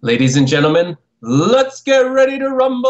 Ladies and gentlemen, let's get ready to rumble!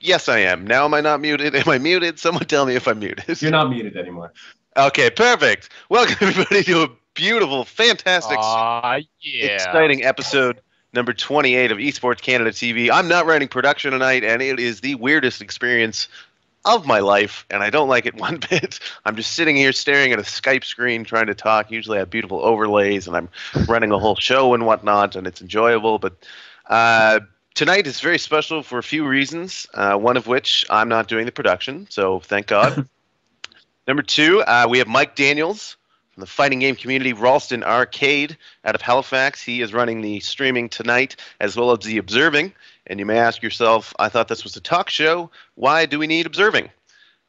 Yes, I am. Now am I not muted? Am I muted? Someone tell me if I'm muted. You're not muted anymore. Okay, perfect. Welcome everybody to a beautiful, fantastic, exciting episode number 28 of Esports Canada TV. I'm not running production tonight, and it is the weirdest experience of my life, and I don't like it one bit. I'm just sitting here staring at a Skype screen trying to talk. Usually I have beautiful overlays, and I'm running a whole show and whatnot, and it's enjoyable, but tonight is very special for a few reasons, one of which I'm not doing the production, so thank God. Number two, we have Mike Daniels from the fighting game community, Ralston Arcade, out of Halifax. He is running the streaming tonight as well as the observing. And you may ask yourself, I thought this was a talk show. Why do we need observing?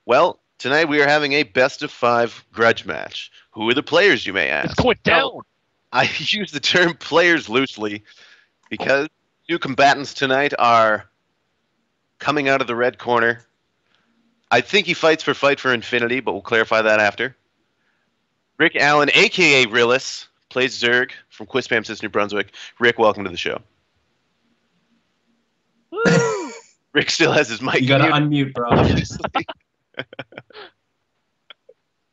Well, tonight we are having a best-of-5 grudge match. Who are the players, you may ask? It's going down. I use the term players loosely because two combatants tonight are coming out of the red corner. I think he fights for Infinity, but we'll clarify that after. Rick Allen, a.k.a. Rhyllis, plays Zerg from Quispamsis, New Brunswick. Rick, welcome to the show. Rick still has his mic. You gotta unmute, bro.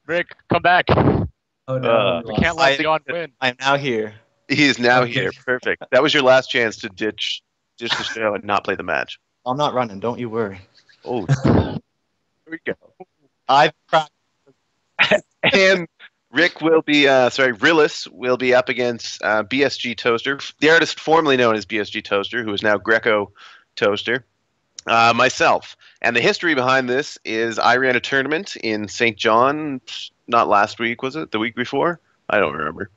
Rick, come back. Oh, no. We can't let John win. I'm now here. He is now here. Perfect. That was your last chance to ditch the show and not play the match. I'm not running. Don't you worry. Oh, here we go. I've practiced. And Rick will be, Rhyllis will be up against BSG Toaster, the artist formerly known as BSG Toaster, who is now Greco Toaster, myself. And the history behind this is I ran a tournament in St. John, not last week, was it? The week before? I don't remember.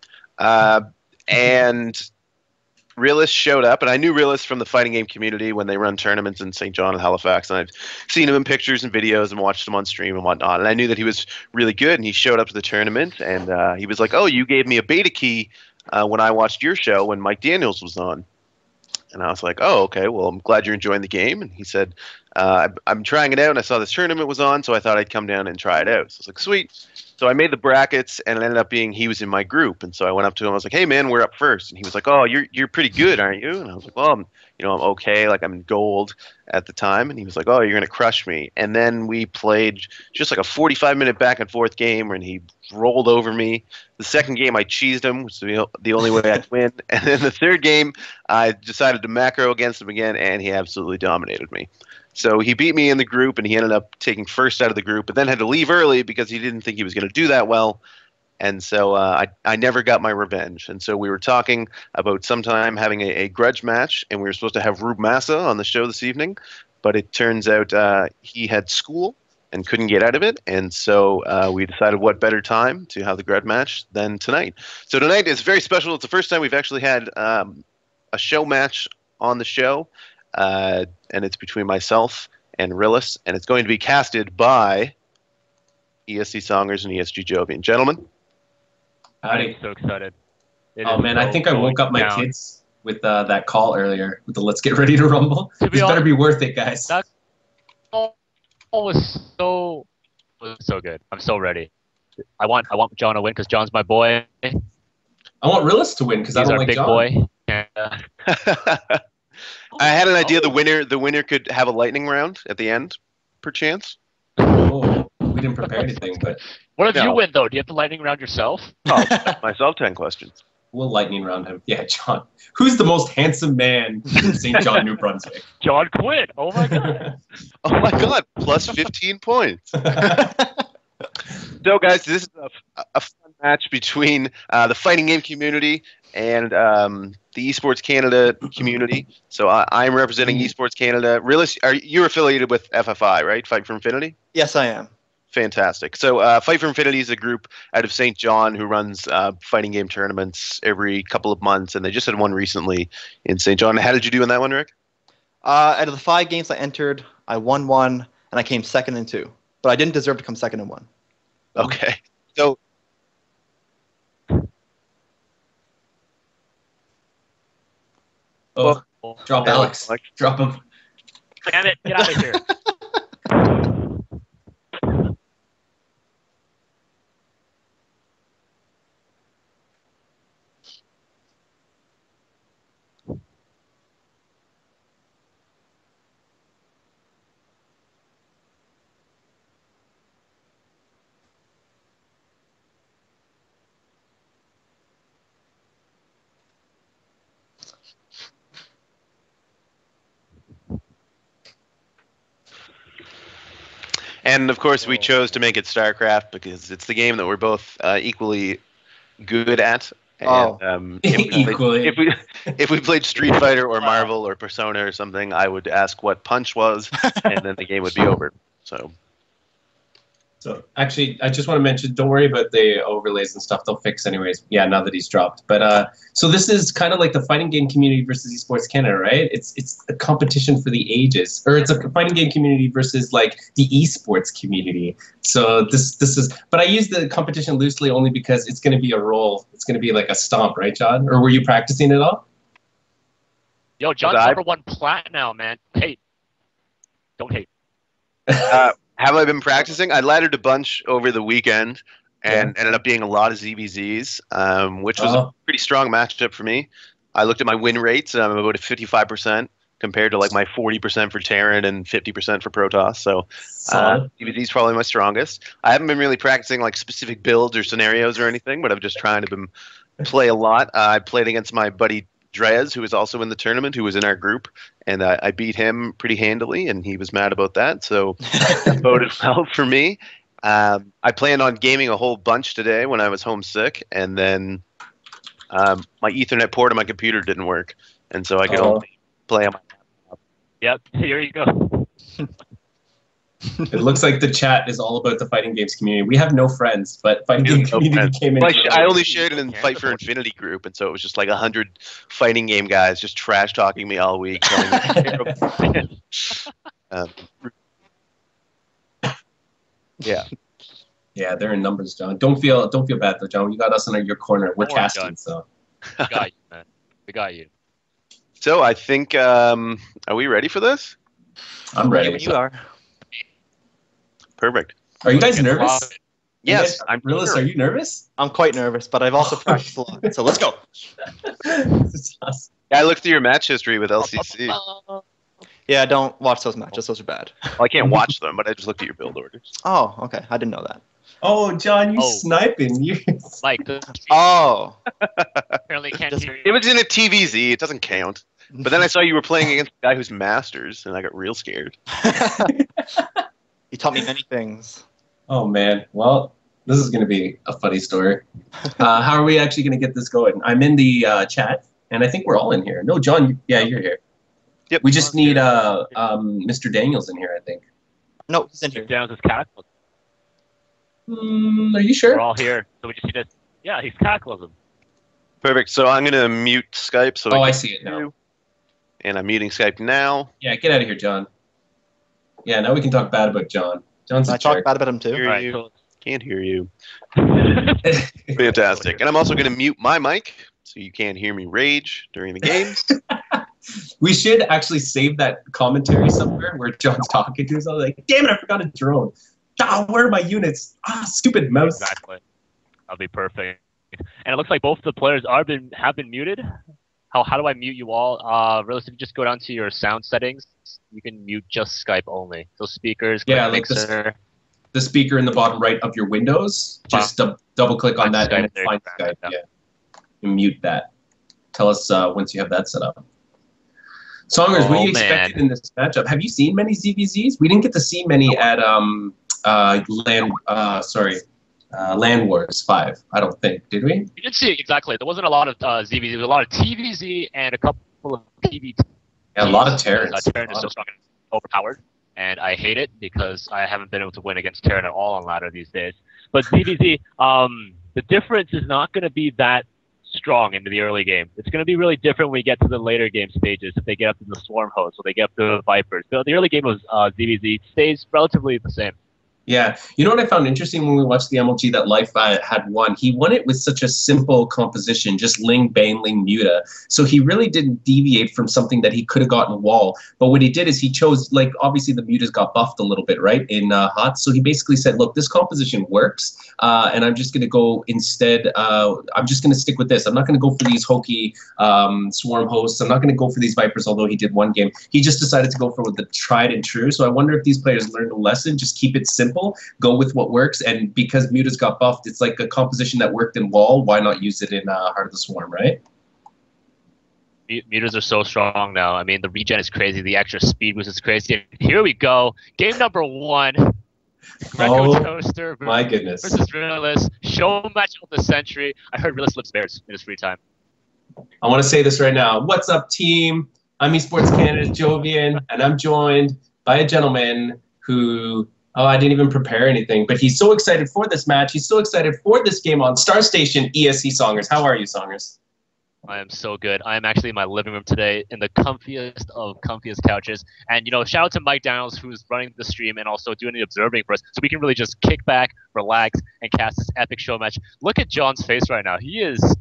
And Rhyllis showed up, and I knew Rhyllis from the fighting game community when they run tournaments in St. John and Halifax, and I've seen him in pictures and videos and watched him on stream and whatnot, and I knew that he was really good, and he showed up to the tournament, and he was like, oh, you gave me a beta key when I watched your show when Mike Daniels was on. And I was like, oh, okay, well, I'm glad you're enjoying the game. And he said, I'm trying it out, and I saw this tournament was on, so I thought I'd come down and try it out. So I was like, sweet. So I made the brackets, and it ended up being he was in my group. And so I went up to him. I was like, hey, man, we're up first. And he was like, oh, you're pretty good, aren't you? And I was like, well, I'm okay. Like, I'm in gold at the time. And he was like, oh, you're going to crush me. And then we played just like a 45-minute back-and-forth game, and he rolled over me. The second game, I cheesed him, which was the only way I'd win. And then the third game, I decided to macro against him again, and he absolutely dominated me. So he beat me in the group, and he ended up taking first out of the group, but then had to leave early because he didn't think he was going to do that well. And so I never got my revenge. And so we were talking about sometime having a grudge match, and we were supposed to have Rube Massa on the show this evening, but it turns out he had school and couldn't get out of it. And so we decided what better time to have the grudge match than tonight. So tonight is very special. It's the first time we've actually had a show match on the show. And it's between myself and Rhyllis, and it's going to be casted by ESC Songers and ESG Jovian. Gentlemen. Howdy. I'm so excited. Oh, man, I think I woke up my kids with that call earlier with the let's get ready to rumble. This better be worth it, guys. That call was so good. I'm so ready. I want John to win because John's my boy. I want Rhyllis to win because I don't like John. He's our big boy. I had an idea the winner could have a lightning round at the end, perchance. Oh, we didn't prepare anything, but... What if you win, though? Do you have the lightning round yourself? Oh, myself 10 questions. We'll lightning round him. Yeah, John. Who's the most handsome man in St. John, New Brunswick? John Quinn. Oh, my God. Oh, my God. Plus 15 points. So, guys, this is a fun match between the fighting game community and the Esports Canada community. So I'm representing Esports Canada. Rhyllis, you're affiliated with FFI, right? Fight for Infinity? Yes, I am. Fantastic. So Fight for Infinity is a group out of St. John who runs fighting game tournaments every couple of months, and they just had one recently in St. John. How did you do in that one, Rick? Out of the 5 games I entered, I won 1, and I came second in 2. But I didn't deserve to come second in 1. Okay. So drop Alex. Drop him. Damn it, get out of here. And of course, we chose to make it StarCraft because it's the game that we're both equally good at. And, equally. If we played Street Fighter or Marvel or Persona or something, I would ask what punch was, and then the game would be over. So actually, I just want to mention, don't worry about the overlays and stuff. They'll fix anyways. Yeah, now that he's dropped. But so this is kind of like the fighting game community versus Esports Canada, right? It's a competition for the ages, or it's a fighting game community versus like the esports community. So this is. But I use the competition loosely only because it's going to be a roll. It's going to be like a stomp, right, John? Or were you practicing at all? Yo, John's #1 plat now, man. Hate. Don't hate. Have I been practicing? I laddered a bunch over the weekend and ended up being a lot of ZVZs, which was a pretty strong matchup for me. I looked at my win rates, and I'm about at 55% compared to like my 40% for Terran and 50% for Protoss. So ZVZ is probably my strongest. I haven't been really practicing like specific builds or scenarios or anything, but I'm just trying to play a lot. I played against my buddy Drez, who was also in the tournament, who was in our group, and I beat him pretty handily, and he was mad about that, so that boded well for me. I planned on gaming a whole bunch today when I was homesick, and then my Ethernet port on my computer didn't work, and so I could only play on my laptop. Yep, here you go. It looks like the chat is all about the fighting games community. We have no friends, but fighting game community came in. I only shared it in Fight for Infinity group, and so it was just like 100 fighting game guys just trash talking me all week. Yeah. Yeah, they're in numbers, John. Don't feel bad though, John. You got us in your corner. We're casting, so. We got you, man. We got you. So I think, are we ready for this? I'm ready. Yeah, you are. Perfect. Are you guys nervous? Yes, I'm Rhyllis, are you nervous? I'm quite nervous, but I've also practiced a lot. So let's go. Awesome. Yeah, I looked through your match history with LCC. Yeah, don't watch those matches. Those are bad. Well, I can't watch them, but I just looked at your build orders. Oh, okay. I didn't know that. Oh, John, you sniping. You. Like, oh. Apparently can't hear you. It was in a TVZ. It doesn't count. But then I saw you were playing against a guy who's Masters, and I got real scared. He taught me many things. Oh, man. Well, this is going to be a funny story. How are we actually going to get this going? I'm in the chat, and I think we're all in here. No, John, you're here. Yep. We just need Mr. Daniels in here, I think. No, he's in here. Daniels is cataclysm. Are you sure? We're all here, so we just need to... Yeah, he's cataclysm. Perfect. So I'm going to mute Skype. So I see it now. And I'm muting Skype now. Yeah, get out of here, John. Yeah, now we can talk bad about John. John's a I talk bad about him too. Hear you. Can't hear you. Fantastic. And I'm also going to mute my mic so you can't hear me rage during the games. We should actually save that commentary somewhere where John's talking to us. I was like, damn it, I forgot a drone. Where are my units? Stupid mouse. Exactly. That'll be perfect. And it looks like both the players have been muted. How do I mute you all? Rhyllis, if you just go down to your sound settings, you can mute just Skype only. So speakers, like the speaker in the bottom right of your Windows. Just double click on that and find Skype. Yeah. And mute that. Tell us once you have that set up. Songers, what do you expected in this matchup? Have you seen many ZVZs? We didn't get to see many at Land Wars 5, I don't think. Did we? You did see it, exactly. There wasn't a lot of ZVZ. There was a lot of TVZ and a couple of PVT. Yeah, a lot of Terrans. Terran is so strong and overpowered. and I hate it because I haven't been able to win against Terran at all on ladder these days. But ZVZ, the difference is not going to be that strong into the early game. It's going to be really different when we get to the later game stages. If they get up to the Swarm hosts or they get up to the Vipers, so the early game of ZVZ stays relatively the same. Yeah. You know what I found interesting when we watched the MLG that Life had won? He won it with such a simple composition, just Ling, Bane, Ling, Muta. So he really didn't deviate from something that he could have gotten wall. But what he did is he chose, like, obviously the Mutas got buffed a little bit, right, in HOT. So he basically said, look, this composition works, and I'm just going to go instead, I'm just going to stick with this. I'm not going to go for these hokey Swarm hosts. I'm not going to go for these Vipers, although he did one game. He just decided to go for the tried and true. So I wonder if these players learned a lesson, just keep it simple. Go with what works, and because Muta's got buffed, it's like a composition that worked in wall. Why not use it in Heart of the Swarm, right? Mutas are so strong now. I mean, the regen is crazy. The extra speed boost is crazy. Here we go. Game number 1. Greco Toaster my goodness. versus Rhyllis. Show match of the century. I heard Rhyllis flips bears in his free time. I want to say this right now. What's up, team? I'm eSports Canada's Jovian, and I'm joined by a gentleman who... Oh, I didn't even prepare anything, but he's so excited for this match. He's so excited for this game on Star Station ESC Songers. How are you, Songers? I am so good. I am actually in my living room today in the comfiest of comfiest couches. And, you know, shout out to Mike Daniels, who's running the stream and also doing the observing for us. So we can really just kick back, relax, and cast this epic show match. Look at John's face right now. He is,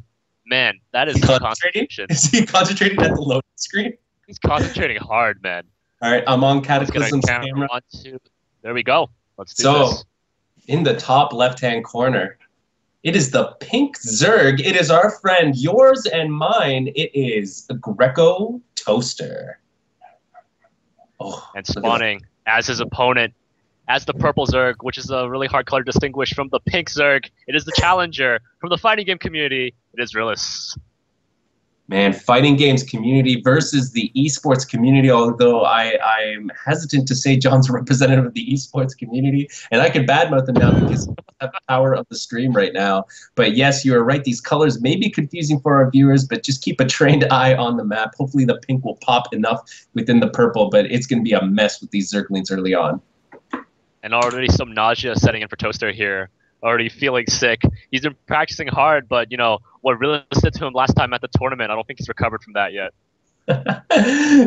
man, that is concentration. Is he concentrating at the loading screen? He's concentrating hard, man. All right, I'm on Cataclysm's camera. There we go. Let's do this. So, in the top left-hand corner, it is the pink Zerg. It is our friend, yours and mine. It is Greco Toaster. Oh, and spawning as his opponent, as the purple Zerg, which is a really hard color to distinguish from the pink Zerg. It is the challenger from the fighting game community. It is Rhyllis. Man, fighting games community versus the esports community, although I'm hesitant to say John's a representative of the esports community, and I can badmouth him now because he has the power of the stream right now. But yes, you are right. These colors may be confusing for our viewers, but just keep a trained eye on the map. Hopefully the pink will pop enough within the purple, but it's going to be a mess with these Zerglings early on. And already some nausea setting in for Toaster here. Already feeling sick. He's been practicing hard, but, you know, what Rhyllis did to him last time at the tournament, I don't think he's recovered from that yet.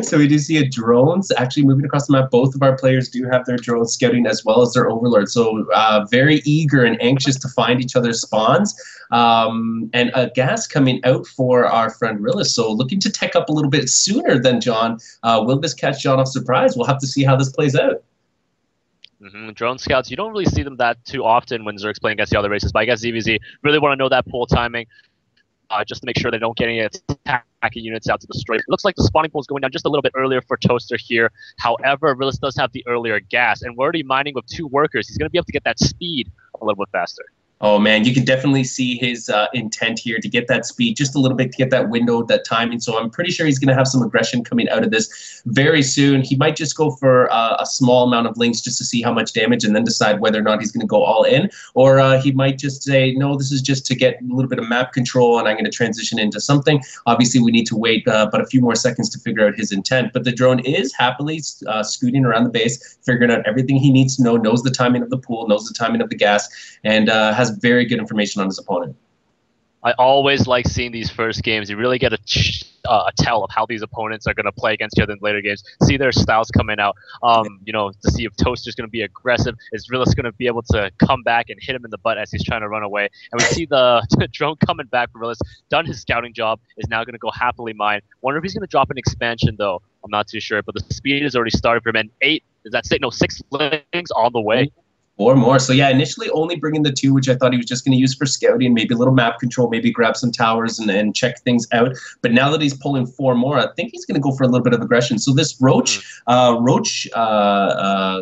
So we do see a drones actually moving across the map. Both of our players do have their drones scouting as well as their overlord. So very eager and anxious to find each other's spawns. And a gas coming out for our friend Rhyllis. So looking to tech up a little bit sooner than John. Will this catch John off surprise? We'll have to see how this plays out. Drone scouts, you don't really see them that too often when Zerg's playing against the other races, but I guess ZVZ really want to know that pull timing just to make sure they don't get any attacking units out to destroy. It looks like the spawning pool is going down just a little bit earlier for Toaster here. However, Rhyllis does have the earlier gas, and we're already mining with 2 workers. He's going to be able to get that speed a little bit faster. Oh, man, you can definitely see his intent here to get that speed just a little bit, to get that window, that timing. So I'm pretty sure he's going to have some aggression coming out of this very soon. He might just go for a small amount of links just to see how much damage and then decide whether or not he's going to go all in. Or he might just say, no, this is just to get a little bit of map control and I'm going to transition into something. Obviously, we need to wait but a few more seconds to figure out his intent. But the drone is happily scooting around the base, figuring out everything he needs to know, knows the timing of the pool, knows the timing of the gas, and has very good information on his opponent. I always like seeing these first games. You really get a tell of how these opponents are going to play against each other in later games. See their styles coming out. You know, to see if Toaster's going to be aggressive. Is Rhyllis going to be able to come back and hit him in the butt as he's trying to run away? And we see the drone coming back from Rhyllis. Done his scouting job. Is now going to go happily mine. Wonder if he's going to drop an expansion though. I'm not too sure. But the speed has already started for him. And 8. Does that say no? 6 links on the way. Or more. So yeah, initially only bringing the 2, which I thought he was just going to use for scouting, maybe a little map control, maybe grab some towers and check things out. But now that he's pulling 4 more, I think he's going to go for a little bit of aggression. So this Roach,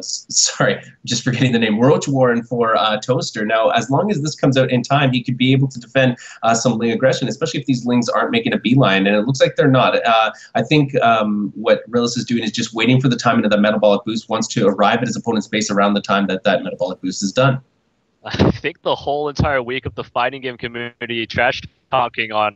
sorry, just forgetting the name, Roach Warren for Toaster. Now, as long as this comes out in time, he could be able to defend some Ling aggression, especially if these Lings aren't making a beeline. And it looks like they're not. I think what Rhyllis is doing is just waiting for the timing of the metabolic boost, wants to arrive at his opponent's base around the time that metabolic boost is done. I think the whole entire week of the fighting game community trash talking on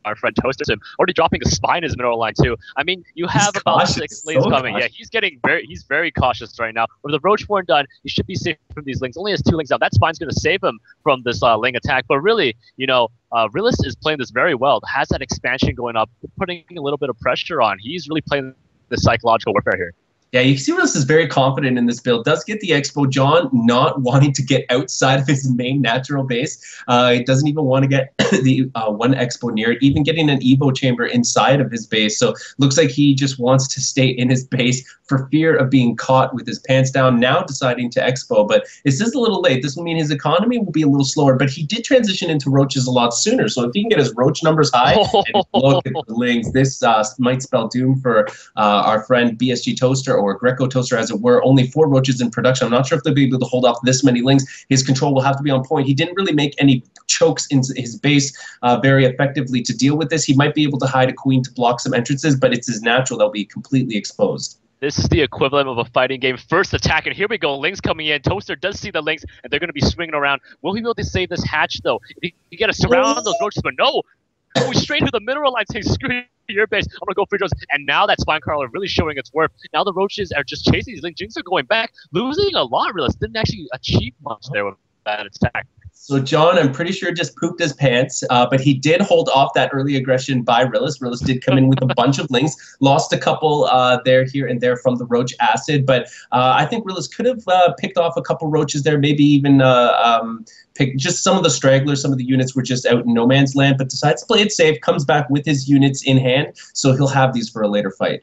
our friend Toaster him, already dropping a spine in his mineral line too. I mean, you have about 6 lings coming. Cautious. Yeah, he's very cautious right now. With the Roachborn done, he should be safe from these lings. Only has 2 lings down. That spine's going to save him from this ling attack. But really, Rhyllis is playing this very well. Has that expansion going up, putting a little bit of pressure on. He's really playing the psychological warfare here. Yeah, you see Rhyllis is very confident in this build. Does get the Expo. John not wanting to get outside of his main natural base. He doesn't even want to get the one Expo near it, even getting an Evo chamber inside of his base. So looks like he just wants to stay in his base for fear of being caught with his pants down, now deciding to Expo. But it's just a little late. This will mean his economy will be a little slower, but he did transition into roaches a lot sooner. So if he can get his roach numbers high and look at the lings, this might spell doom for our friend BSG Toaster, or Greco Toaster as it were. Only 4 roaches in production. I'm not sure if they'll be able to hold off this many lings. His control will have to be on point. He didn't really make any chokes in his base very effectively to deal with this. He might be able to hide a queen to block some entrances, but it's his natural that'll be completely exposed. This is the equivalent of a fighting game. First attack, and here we go. Lings coming in. Toaster does see the lings, and they're going to be swinging around. Will he be able to save this hatch, though? If you get to surround those roaches, but no. Going straight to the mineral line, saying, screw your base. I'm going to go free drones. And now that spine crawler really showing its worth. Now the roaches are just chasing these lings. Jinx are going back, losing a lot. Rhyllis didn't actually achieve much there with that attack. So John, I'm pretty sure, just pooped his pants, but he did hold off that early aggression by Rhyllis. Rhyllis did come in with a bunch of lings, lost a couple here and there from the roach acid, but I think Rhyllis could have picked off a couple roaches there, maybe even pick just some of the stragglers. Some of the units were just out in no man's land, but decides to play it safe, comes back with his units in hand, so he'll have these for a later fight.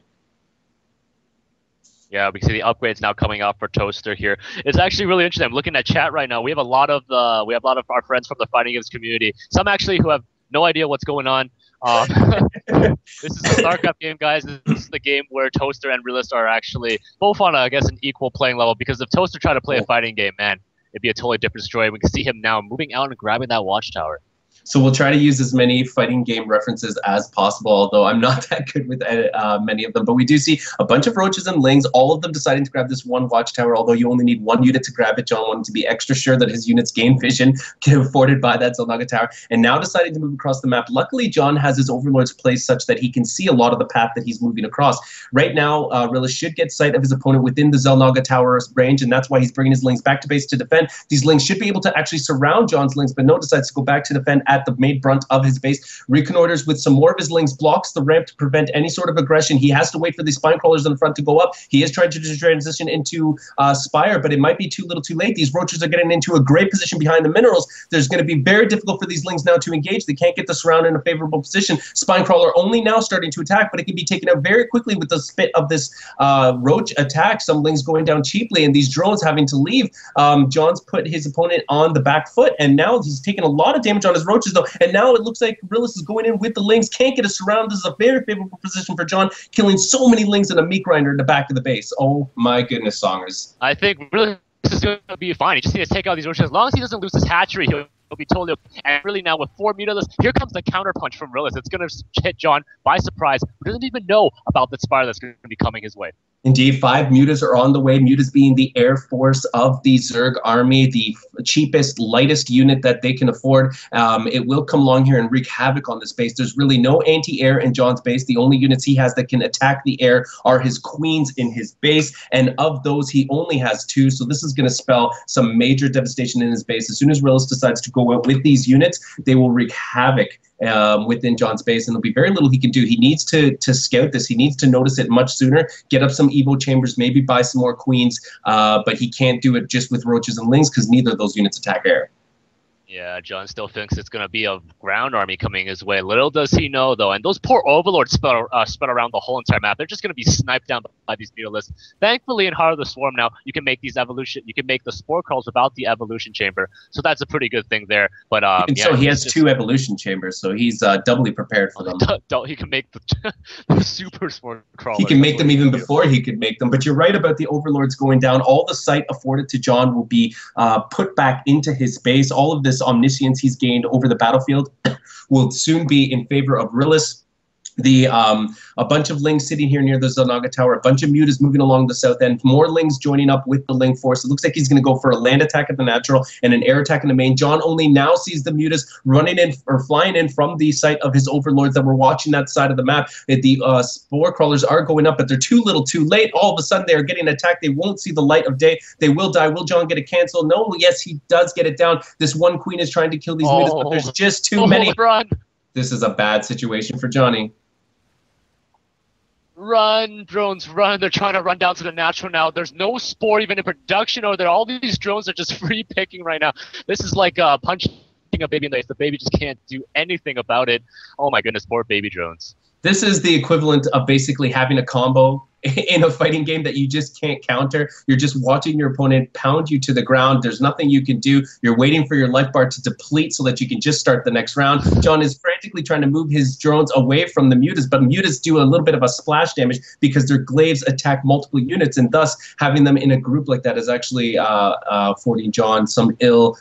Yeah, we can see the upgrades now coming out for Toaster here. It's actually really interesting. I'm looking at chat right now. We have a lot of our friends from the fighting games community. Some actually who have no idea what's going on. This is a StarCraft game, guys. This is the game where Toaster and Rhyllis are actually both on, I guess, an equal playing level. Because if Toaster tried to play a fighting game, man, it'd be a totally different story. We can see him now moving out and grabbing that watchtower. So we'll try to use as many fighting game references as possible, although I'm not that good with many of them. But we do see a bunch of roaches and lings, all of them deciding to grab this one watchtower, although you only need 1 unit to grab it. John wanted to be extra sure that his units gain vision afforded by that Xel'Naga tower, and now deciding to move across the map. Luckily, John has his overlords placed such that he can see a lot of the path that he's moving across. Right now, Rhyllis should get sight of his opponent within the Xel'Naga tower range, and that's why he's bringing his lings back to base to defend. These lings should be able to actually surround John's lings, but no, decides to go back to defend at the main brunt of his base, reconnoiters with some more of his lings, blocks the ramp to prevent any sort of aggression. He has to wait for the spine crawlers in the front to go up. He is trying to transition into Spire, but it might be too little too late. These roaches are getting into a great position behind the minerals. There's going to be very difficult for these lings now to engage. They can't get the surround in a favorable position. Spine crawler only now starting to attack, but it can be taken out very quickly with the spit of this roach attack. Some lings going down cheaply, and these drones having to leave. John's put his opponent on the back foot, and now he's taking a lot of damage on his roaches, though, and now it looks like Rhyllis is going in with the lings, can't get a surround. This is a very favorable position for John, killing so many lings and a meat grinder in the back of the base. Oh my goodness, Songers. I think Rhyllis is going to be fine. He just needs to take out these roaches. As long as he doesn't lose his hatchery, he'll be totally okay. And really now with 4 mutas, here comes the counterpunch from Rhyllis. It's going to hit John by surprise, who doesn't even know about the Spire that's going to be coming his way. Indeed, 5 mutas are on the way. Mutas being the air force of the Zerg army, the cheapest, lightest unit that they can afford. It will come along here and wreak havoc on this base. There's really no anti-air in John's base. The only units he has that can attack the air are his queens in his base, and of those, he only has 2. So this is going to spell some major devastation in his base. As soon as Rhyllis decides to go out with these units, they will wreak havoc within John's base, and there'll be very little he can do. He needs to scout this. He needs to notice it much sooner, get up some Evo chambers, maybe buy some more queens, but he can't do it just with roaches and lings because neither of those units attack air. Yeah, John still thinks it's going to be a ground army coming his way. Little does he know, though. And those poor overlords spread around the whole entire map. They're just going to be sniped down by these mutalisks. Thankfully, in Heart of the Swarm now, you can make these you can make the spore crawls without the evolution chamber. So that's a pretty good thing there. But yeah, so he has 2 evolution chambers, so he's doubly prepared for them. He can make the super spore crawlers. He can make them even before he could make them. But you're right about the overlords going down. All the sight afforded to John will be put back into his base. All of this omniscience he's gained over the battlefield will soon be in favor of Rhyllis. A bunch of Lings sitting here near the Zonaga Tower, a bunch of mutas moving along the south end, more Lings joining up with the Ling force. It looks like he's going to go for a land attack at the natural and an air attack in the main. John only now sees the mutas running in or flying in from the site of his overlords that were watching that side of the map. The spore crawlers are going up, but they're too little too late. All of a sudden they are getting attacked. They won't see the light of day. They will die. Will John get a cancel? No. Yes, he does get it down. This one queen is trying to kill these mutas, but there's just too many. Run. This is a bad situation for Johnny. Run, drones, run. They're trying to run down to the natural now. There's no spore even in production over there. All these drones are just free picking right now. This is like punching a baby in the face. The baby just can't do anything about it. Oh my goodness, poor baby drones. This is the equivalent of basically having a combo in a fighting game that you just can't counter. You're just watching your opponent pound you to the ground. There's nothing you can do. You're waiting for your life bar to deplete so that you can just start the next round. John is frantically trying to move his drones away from the mutas, but mutas do a little bit of a splash damage because their glaives attack multiple units, and thus having them in a group like that is actually affording John some ill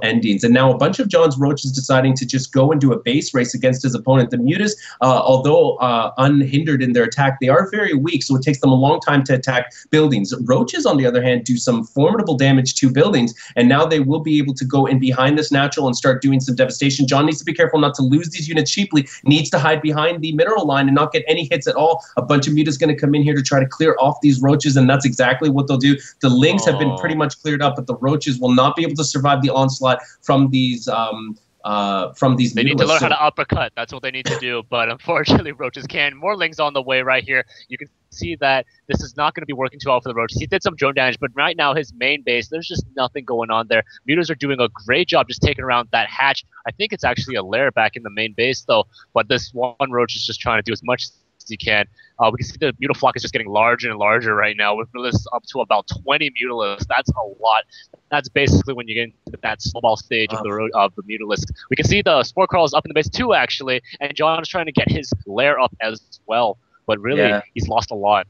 endings. And now a bunch of John's roaches deciding to just go and do a base race against his opponent. The mutas, although unhindered in their attack, they are very weak, so it takes them a long time to attack buildings. Roaches, on the other hand, do some formidable damage to buildings, and now they will be able to go in behind this natural and start doing some devastation. John needs to be careful not to lose these units cheaply, needs to hide behind the mineral line and not get any hits at all. A bunch of mutas going to come in here to try to clear off these roaches, and that's exactly what they'll do. The Lings have been pretty much cleared up, but the roaches will not be able to survive the onslaught from these They need to learn how to uppercut. That's what they need to do. But unfortunately, roaches can. More Lings on the way right here. You can see that this is not going to be working too well for the roaches. He did some drone damage, but right now his main base, there's just nothing going on there. Mutas are doing a great job just taking around that hatch. I think it's actually a lair back in the main base though. But this one roach is just trying to do as much as he can. We can see the Mutaflock is just getting larger and larger right now, with Rhyllis up to about 20 Mutalisks. That's a lot. That's basically when you get into that snowball stage of the Mutalisk. We can see the Spore Crawlers up in the base too, actually, and John is trying to get his lair up as well. But really, he's lost a lot.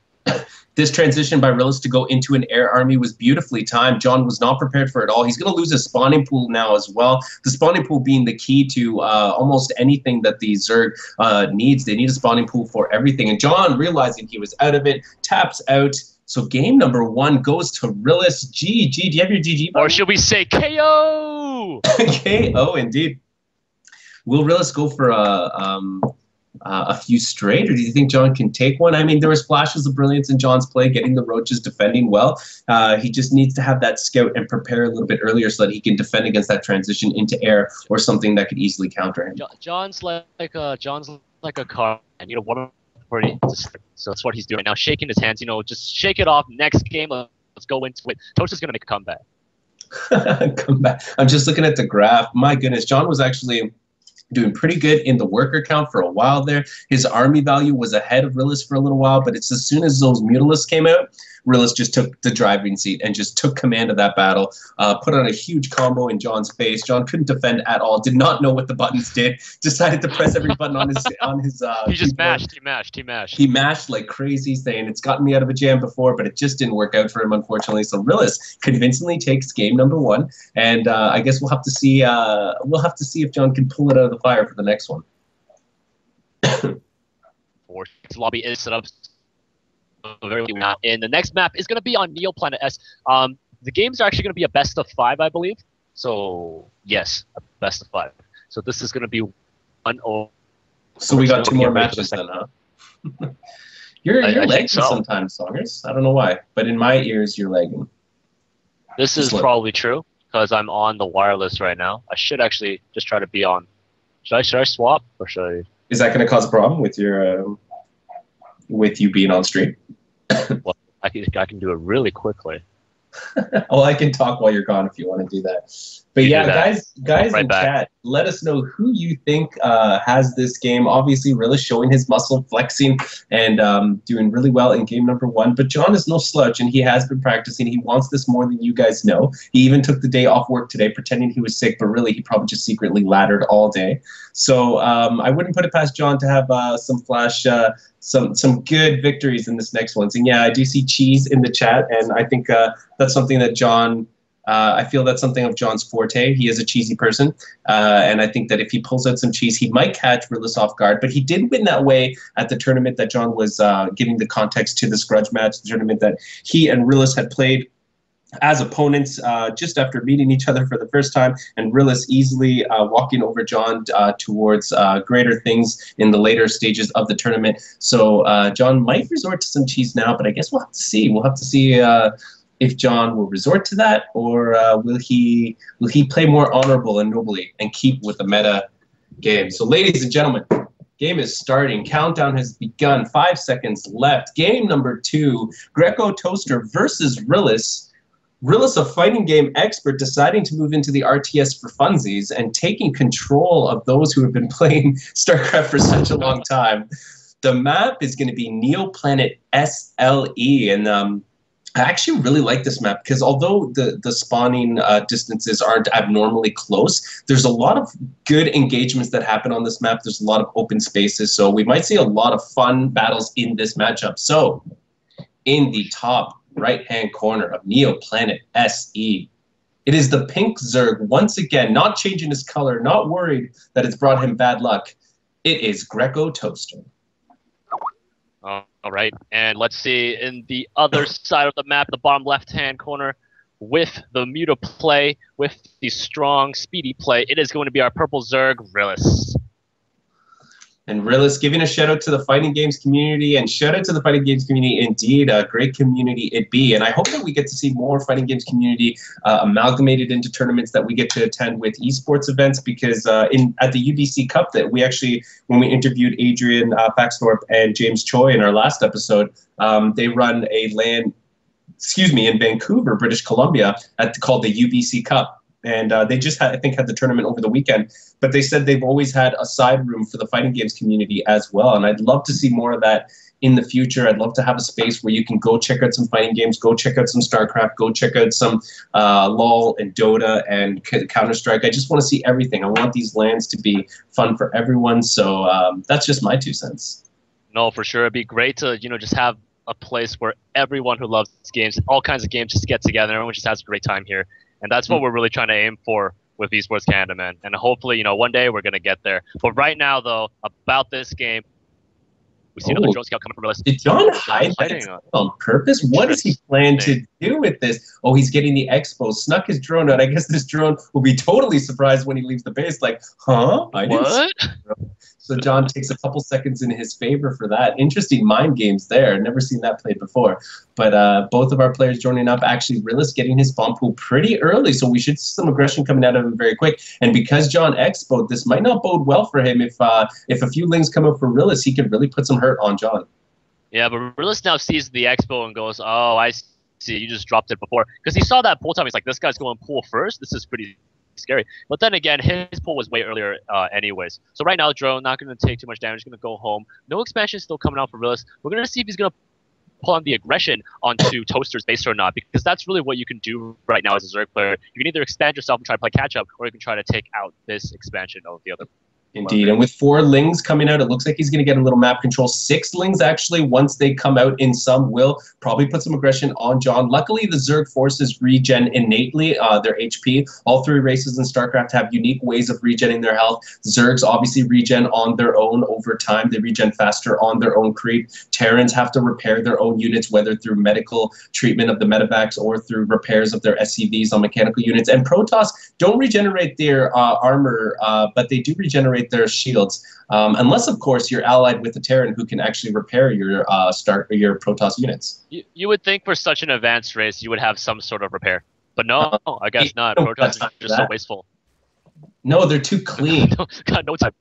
This transition by Rhyllis to go into an air army was beautifully timed. John was not prepared for it all. He's going to lose his spawning pool now as well. The spawning pool being the key to almost anything that the Zerg needs. They need a spawning pool for everything. And John, realizing he was out of it, taps out. So game number 1 goes to Rhyllis. GG. Do you have your GG button? Or should we say KO? KO, indeed. Will Rhyllis go for a few straight, or do you think John can take one? I mean, there was flashes of brilliance in John's play, getting the roaches, defending well. He just needs to have that scout and prepare a little bit earlier so that he can defend against that transition into air or something that could easily counter him. John's like a car, and one party. So that's what he's doing now, shaking his hands. Just shake it off. Next game, let's go into it. Toasta's gonna make a comeback. Comeback. I'm just looking at the graph. My goodness, John was actually doing pretty good in the worker count for a while there. His army value was ahead of Rhyllis for a little while, but it's as soon as those Mutalisks came out, Rhyllis just took the driving seat and just took command of that battle, put on a huge combo in John's face. John couldn't defend at all, did not know what the buttons did, decided to press every button on his he just keyboard. He mashed like crazy, saying it's gotten me out of a jam before, but it just didn't work out for him, unfortunately. So Rhyllis convincingly takes game number 1, and I guess we'll have to see if John can pull it out of the fire for the next one. His lobby is set up very well. And the next map is going to be on Neoplanet S. The games are actually going to be a best of 5, I believe. So yes, a best of 5. So this is going to be 1-0. So we got 2 more matches then, huh? You're lagging sometimes, Songers. I don't know why, but in my ears, you're lagging. This is probably true because I'm on the wireless right now. I should actually just try to be on. Should I swap or should I? Is that going to cause a problem with your with you being on stream? Well, I can do it really quickly. Well, I can talk while you're gone if you want to do that. But yeah, guys in chat, let us know who you think has this game. Obviously, Rhyllis showing his muscle, flexing, and doing really well in game number 1. But John is no slouch, and he has been practicing. He wants this more than you guys know. He even took the day off work today, pretending he was sick, but really he probably just secretly laddered all day. So I wouldn't put it past John to have some flash, some good victories in this next one. So yeah, I do see cheese in the chat, and I think that's something that John I feel that's something of John's forte. He is a cheesy person, and I think that if he pulls out some cheese, he might catch Rhyllis off guard. But he did win that way at the tournament that John was giving the context to this Grudge match, the tournament that he and Rhyllis had played as opponents just after meeting each other for the first time, and Rhyllis easily walking over John towards greater things in the later stages of the tournament. So John might resort to some cheese now, but I guess we'll have to see. We'll have to see if John will resort to that, or will he play more honorable and nobly and keep with the meta game. So ladies and gentlemen, game is starting. Countdown has begun. 5 seconds left. Game number 2, Greco Toaster versus Rhyllis. Rhyllis, a fighting game expert, deciding to move into the RTS for funsies and taking control of those who have been playing StarCraft for such a long time. The map is going to be Neoplanet SLE, and I actually really like this map because although the spawning distances aren't abnormally close, there's a lot of good engagements that happen on this map. There's a lot of open spaces, so we might see a lot of fun battles in this matchup. So, in the top right-hand corner of Neoplanet SE, it is the pink Zerg once again, not changing his color, not worried that it's brought him bad luck. It is Greco Toaster. All right, and let's see in the other side of the map, the bottom left-hand corner, with the muta play, with the strong, speedy play, it is going to be our purple Zerg, Rhyllis. And Rhyllis, giving a shout out to the fighting games community, and shout out to the fighting games community. Indeed, a great community it be. And I hope that we get to see more fighting games community amalgamated into tournaments that we get to attend with esports events, because at the UBC Cup that we actually, when we interviewed Adrian Faxthorpe and James Choi in our last episode, they run a LAN, in Vancouver, British Columbia, called the UBC Cup. And they just had, I think, had the tournament over the weekend. But they said they've always had a side room for the fighting games community as well. And I'd love to see more of that in the future. I'd love to have a space where you can go check out some fighting games, go check out some StarCraft, go check out some LoL and Dota and Counter-Strike. I just want to see everything. I want these LANs to be fun for everyone. So that's just my 2 cents. No, for sure. It'd be great to, just have a place where everyone who loves games, all kinds of games, just get together. Everyone just has a great time here. And that's what we're really trying to aim for with eSports Canada, man. And hopefully, one day we're going to get there. But right now, though, about this game, we see another drone scout coming from Rhyllis. Did John hide that on purpose? What does he plan to do with this? Oh, he's getting the expo, snuck his drone out. I guess this drone will be totally surprised when he leaves the base. Like, huh? What? So John takes a couple seconds in his favor for that. Interesting mind games there. Never seen that played before. But both of our players joining up. Actually, Rhyllis getting his spawn pool pretty early, so we should see some aggression coming out of him very quick. And because John expoed, this might not bode well for him. If a few lings come up for Rhyllis, he can really put some hurt on John. Yeah, but Rhyllis now sees the expo and goes, oh, I see, you just dropped it before. Because he saw that pool time. He's like, this guy's going pool first. This is pretty scary. But then again, his pull was way earlier anyways. So right now, drone not going to take too much damage. Going to go home. No expansion still coming out for Rhyllis. We're going to see if he's going to pull on the aggression onto Toaster's base or not, because that's really what you can do right now as a Zerg player. You can either expand yourself and try to play catch up, or you can try to take out this expansion of the other. Indeed, and with 4 lings coming out, it looks like he's going to get a little map control. 6 lings, actually, once they come out in some, will probably put some aggression on John. Luckily, the Zerg forces regen innately their HP. All 3 races in StarCraft have unique ways of regenning their health. Zergs obviously regen on their own over time. They regen faster on their own creep. Terrans have to repair their own units, whether through medical treatment of the medevacs or through repairs of their SCVs on mechanical units. And Protoss don't regenerate their armor, but they do regenerate their shields, unless of course you're allied with a Terran who can actually repair your Protoss units. You would think for such an advanced race you would have some sort of repair, but no, I guess not. Protoss are just so wasteful. No, they're too clean. God, no time.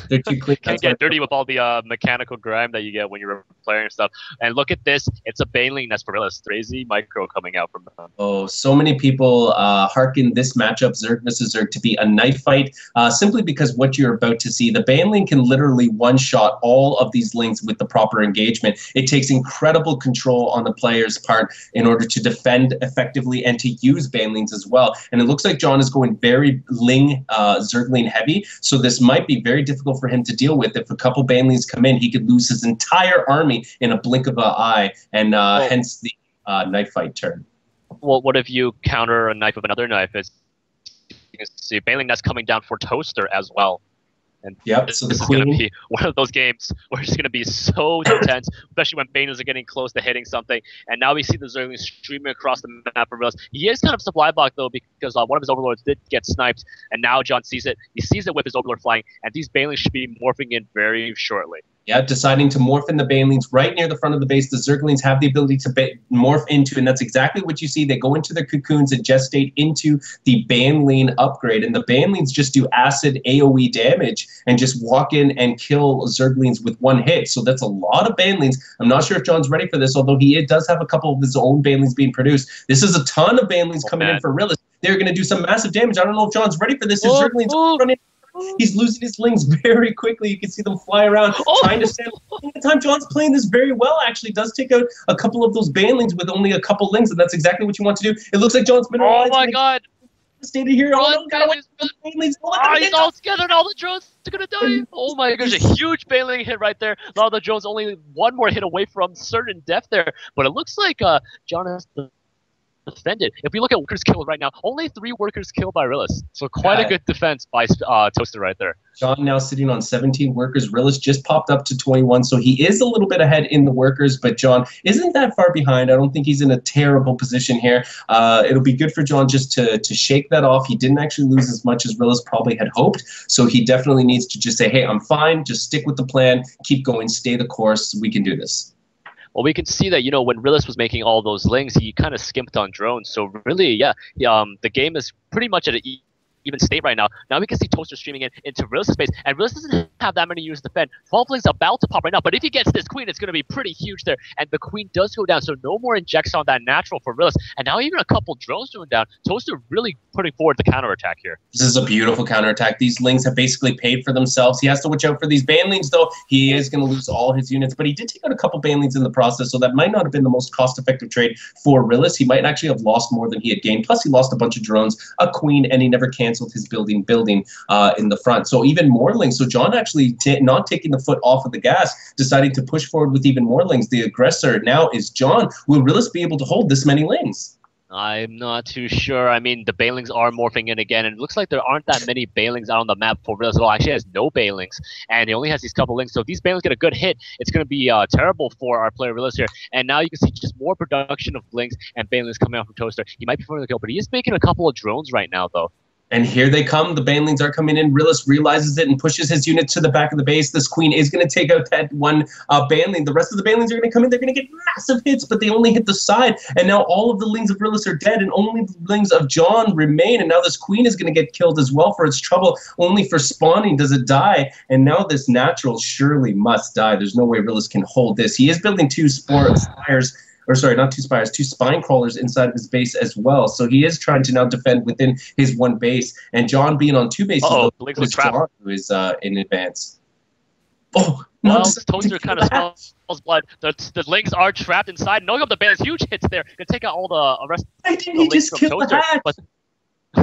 They're too quick. Can't get dirty with all the mechanical grime that you get when you're repairing stuff. And look at this. It's a Baneling that's for Rhyllis. Crazy micro coming out from them. Oh, so many people hearken this matchup, Zerg versus Zerg, to be a knife fight, simply because what you're about to see. The Baneling can literally one-shot all of these lings with the proper engagement. It takes incredible control on the player's part in order to defend effectively and to use Banelings as well. And it looks like John is going very Zergling heavy, so this might be very difficult for him to deal with. If a couple Banelings come in, he could lose his entire army in a blink of an eye, and hence the knife fight turn. Well, what if you counter a knife with another knife? You can see Baneling that's coming down for Toaster as well. And Yep, this, so this the is going to queen. be one of those games where it's going to be so intense, especially when Banelings are getting close to hitting something. And now we see the Zerglings streaming across the map for Rhyllis. He is kind of supply block, though, because one of his Overlords did get sniped, and now John sees it. He sees it with his Overlord flying, and these Banelings should be morphing in very shortly. Yeah, deciding to morph in the Banelings right near the front of the base. The Zerglings have the ability to morph into, and that's exactly what you see. They go into their cocoons and gestate into the Baneling upgrade, and the Banelings just do acid AoE damage and just walk in and kill Zerglings with one hit. So that's a lot of Banelings. I'm not sure if John's ready for this, although he does have a couple of his own Banelings being produced. This is a ton of Banelings coming in for Rhyllis. They're going to do some massive damage. I don't know if John's ready for this. His Zerglings running. He's losing his lings very quickly. You can see them fly around, trying to stand. In the time, John's playing this very well, actually. Does take out a couple of those Banelings with only a couple lings, and that's exactly what you want to do. It looks like John's been Oh my god! Stayed here. Oh no, gotta wait for the Banelings. He's all together, and all the drones are gonna die. Oh my gosh, a huge Baneling hit right there. A lot of the drones only one more hit away from certain death there, but it looks like John has defended. If we look at workers killed right now, only 3 workers killed by Rhyllis. So quite a good defense by Toaster right there. John now sitting on 17 workers. Rhyllis just popped up to 21, so he is a little bit ahead in the workers, but John isn't that far behind. I don't think he's in a terrible position here. It'll be good for John just to shake that off. He didn't actually lose as much as Rhyllis probably had hoped, so he definitely needs to just say, hey, I'm fine, just stick with the plan, keep going, stay the course, we can do this. Well, we can see that, when Rhyllis was making all those lings, he kind of skimped on drones. So really, yeah, the game is pretty much at an even state right now. Now we can see Toaster streaming into Rhyllis' base, and Rhyllis doesn't have that many units to defend. 12 lings about to pop right now, but if he gets this queen, it's going to be pretty huge there, and the queen does go down, so no more injects on that natural for Rhyllis, and now even a couple drones going down. Toaster really putting forward the counterattack here. This is a beautiful counterattack. These lings have basically paid for themselves. He has to watch out for these Banelings, though. He is going to lose all his units, but he did take out a couple Banelings in the process, so that might not have been the most cost-effective trade for Rhyllis. He might actually have lost more than he had gained, plus he lost a bunch of drones, a queen, and he never canceled his building in the front. So even more lings. So John actually not taking the foot off of the gas, deciding to push forward with even more lings. The aggressor now is John. Will Rhyllis be able to hold this many lings? I'm not too sure. I mean, the Banelings are morphing in again, and it looks like there aren't that many Banelings out on the map for Rhyllis at all. Actually, he has no Banelings, and he only has these couple lings. So if these Banelings get a good hit, it's going to be terrible for our player Rhyllis here. And now you can see just more production of lings and Banelings coming out from Toaster. He might be for the kill, but he is making a couple of drones right now, though. And here they come. The Banelings are coming in. Rhyllis realizes it and pushes his unit to the back of the base. This queen is going to take out that one Baneling. The rest of the Banelings are going to come in. They're going to get massive hits, but they only hit the side. And now all of the lings of Rhyllis are dead, and only the lings of John remain. And now this queen is going to get killed as well for its trouble. Only for spawning does it die. And now this natural surely must die. There's no way Rhyllis can hold this. He is building 2 spires. Or sorry, not 2 spires, 2 spine crawlers inside of his base as well. So he is trying to now defend within his 1 base. And John being on 2 bases, is John who is in advance. Oh, well, Toaster kind of smells blood. The lings are trapped inside. No, the Banelings, huge hits there. Gonna take out all the rest Why didn't he just kill the hatch? But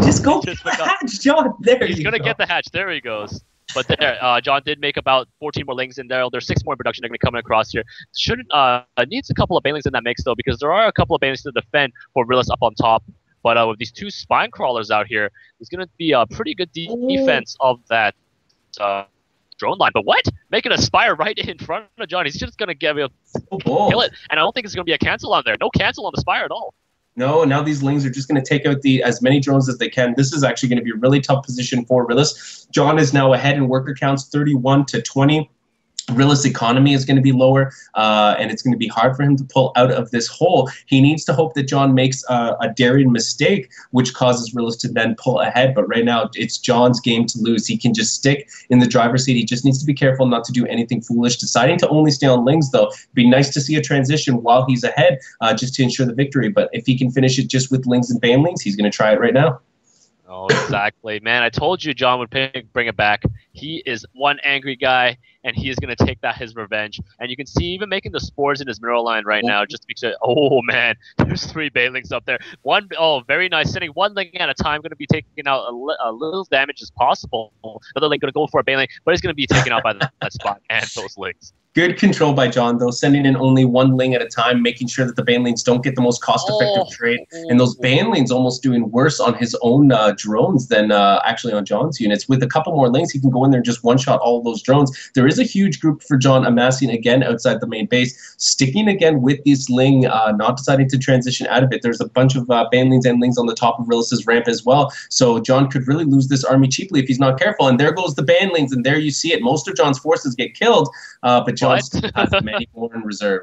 just go kill the hatch, John. There he's gonna get the hatch. There he goes. But there, John did make about 14 more lings in there. There's 6 more in production they're going to come across here. Shouldn't needs a couple of Banelings in that mix, though, because there are a couple of Banelings to defend for Rhyllis up on top. But with these 2 spine crawlers out here, there's going to be a pretty good defense of that drone line. But what? Making a spire right in front of John. He's just going to kill it. And I don't think it's going to be a cancel on there. No cancel on the spire at all. No, now these lings are just going to take out as many drones as they can. This is actually going to be a really tough position for Rhyllis. John is now ahead in worker counts, 31 to 20. Rhyllis' economy is going to be lower, and it's going to be hard for him to pull out of this hole. He needs to hope that John makes a daring mistake, which causes Rhyllis to then pull ahead. But right now, it's John's game to lose. He can just stick in the driver's seat. He just needs to be careful not to do anything foolish. Deciding to only stay on lings, though, it'd be nice to see a transition while he's ahead, just to ensure the victory. But if he can finish it just with lings and Banelings, he's going to try it right now. Oh, exactly. Man, I told you John would bring it back. He is one angry guy, and he is going to take that his revenge. And you can see even making the spores in his mineral line right now just because, oh, man, there's 3 Banelings up there. Very nice. Sending 1 ling at a time, going to be taking out a little damage as possible. Another ling going to go for a Baneling, but he's going to be taken out by that spot and those lings. Good control by John, though, sending in only one Ling at a time, making sure that the Banelings don't get the most cost-effective trade. And those Banelings almost doing worse on his own drones than actually on John's units. With a couple more Lings, he can go in there and just one-shot all of those drones. There is a huge group for John amassing again outside the main base, sticking again with these Ling, not deciding to transition out of it. There's a bunch of Banelings and Lings on the top of Rhyllis' ramp as well. So John could really lose this army cheaply if he's not careful. And there goes the Banelings, and there you see it. Most of John's forces get killed, but John still has many more in reserve.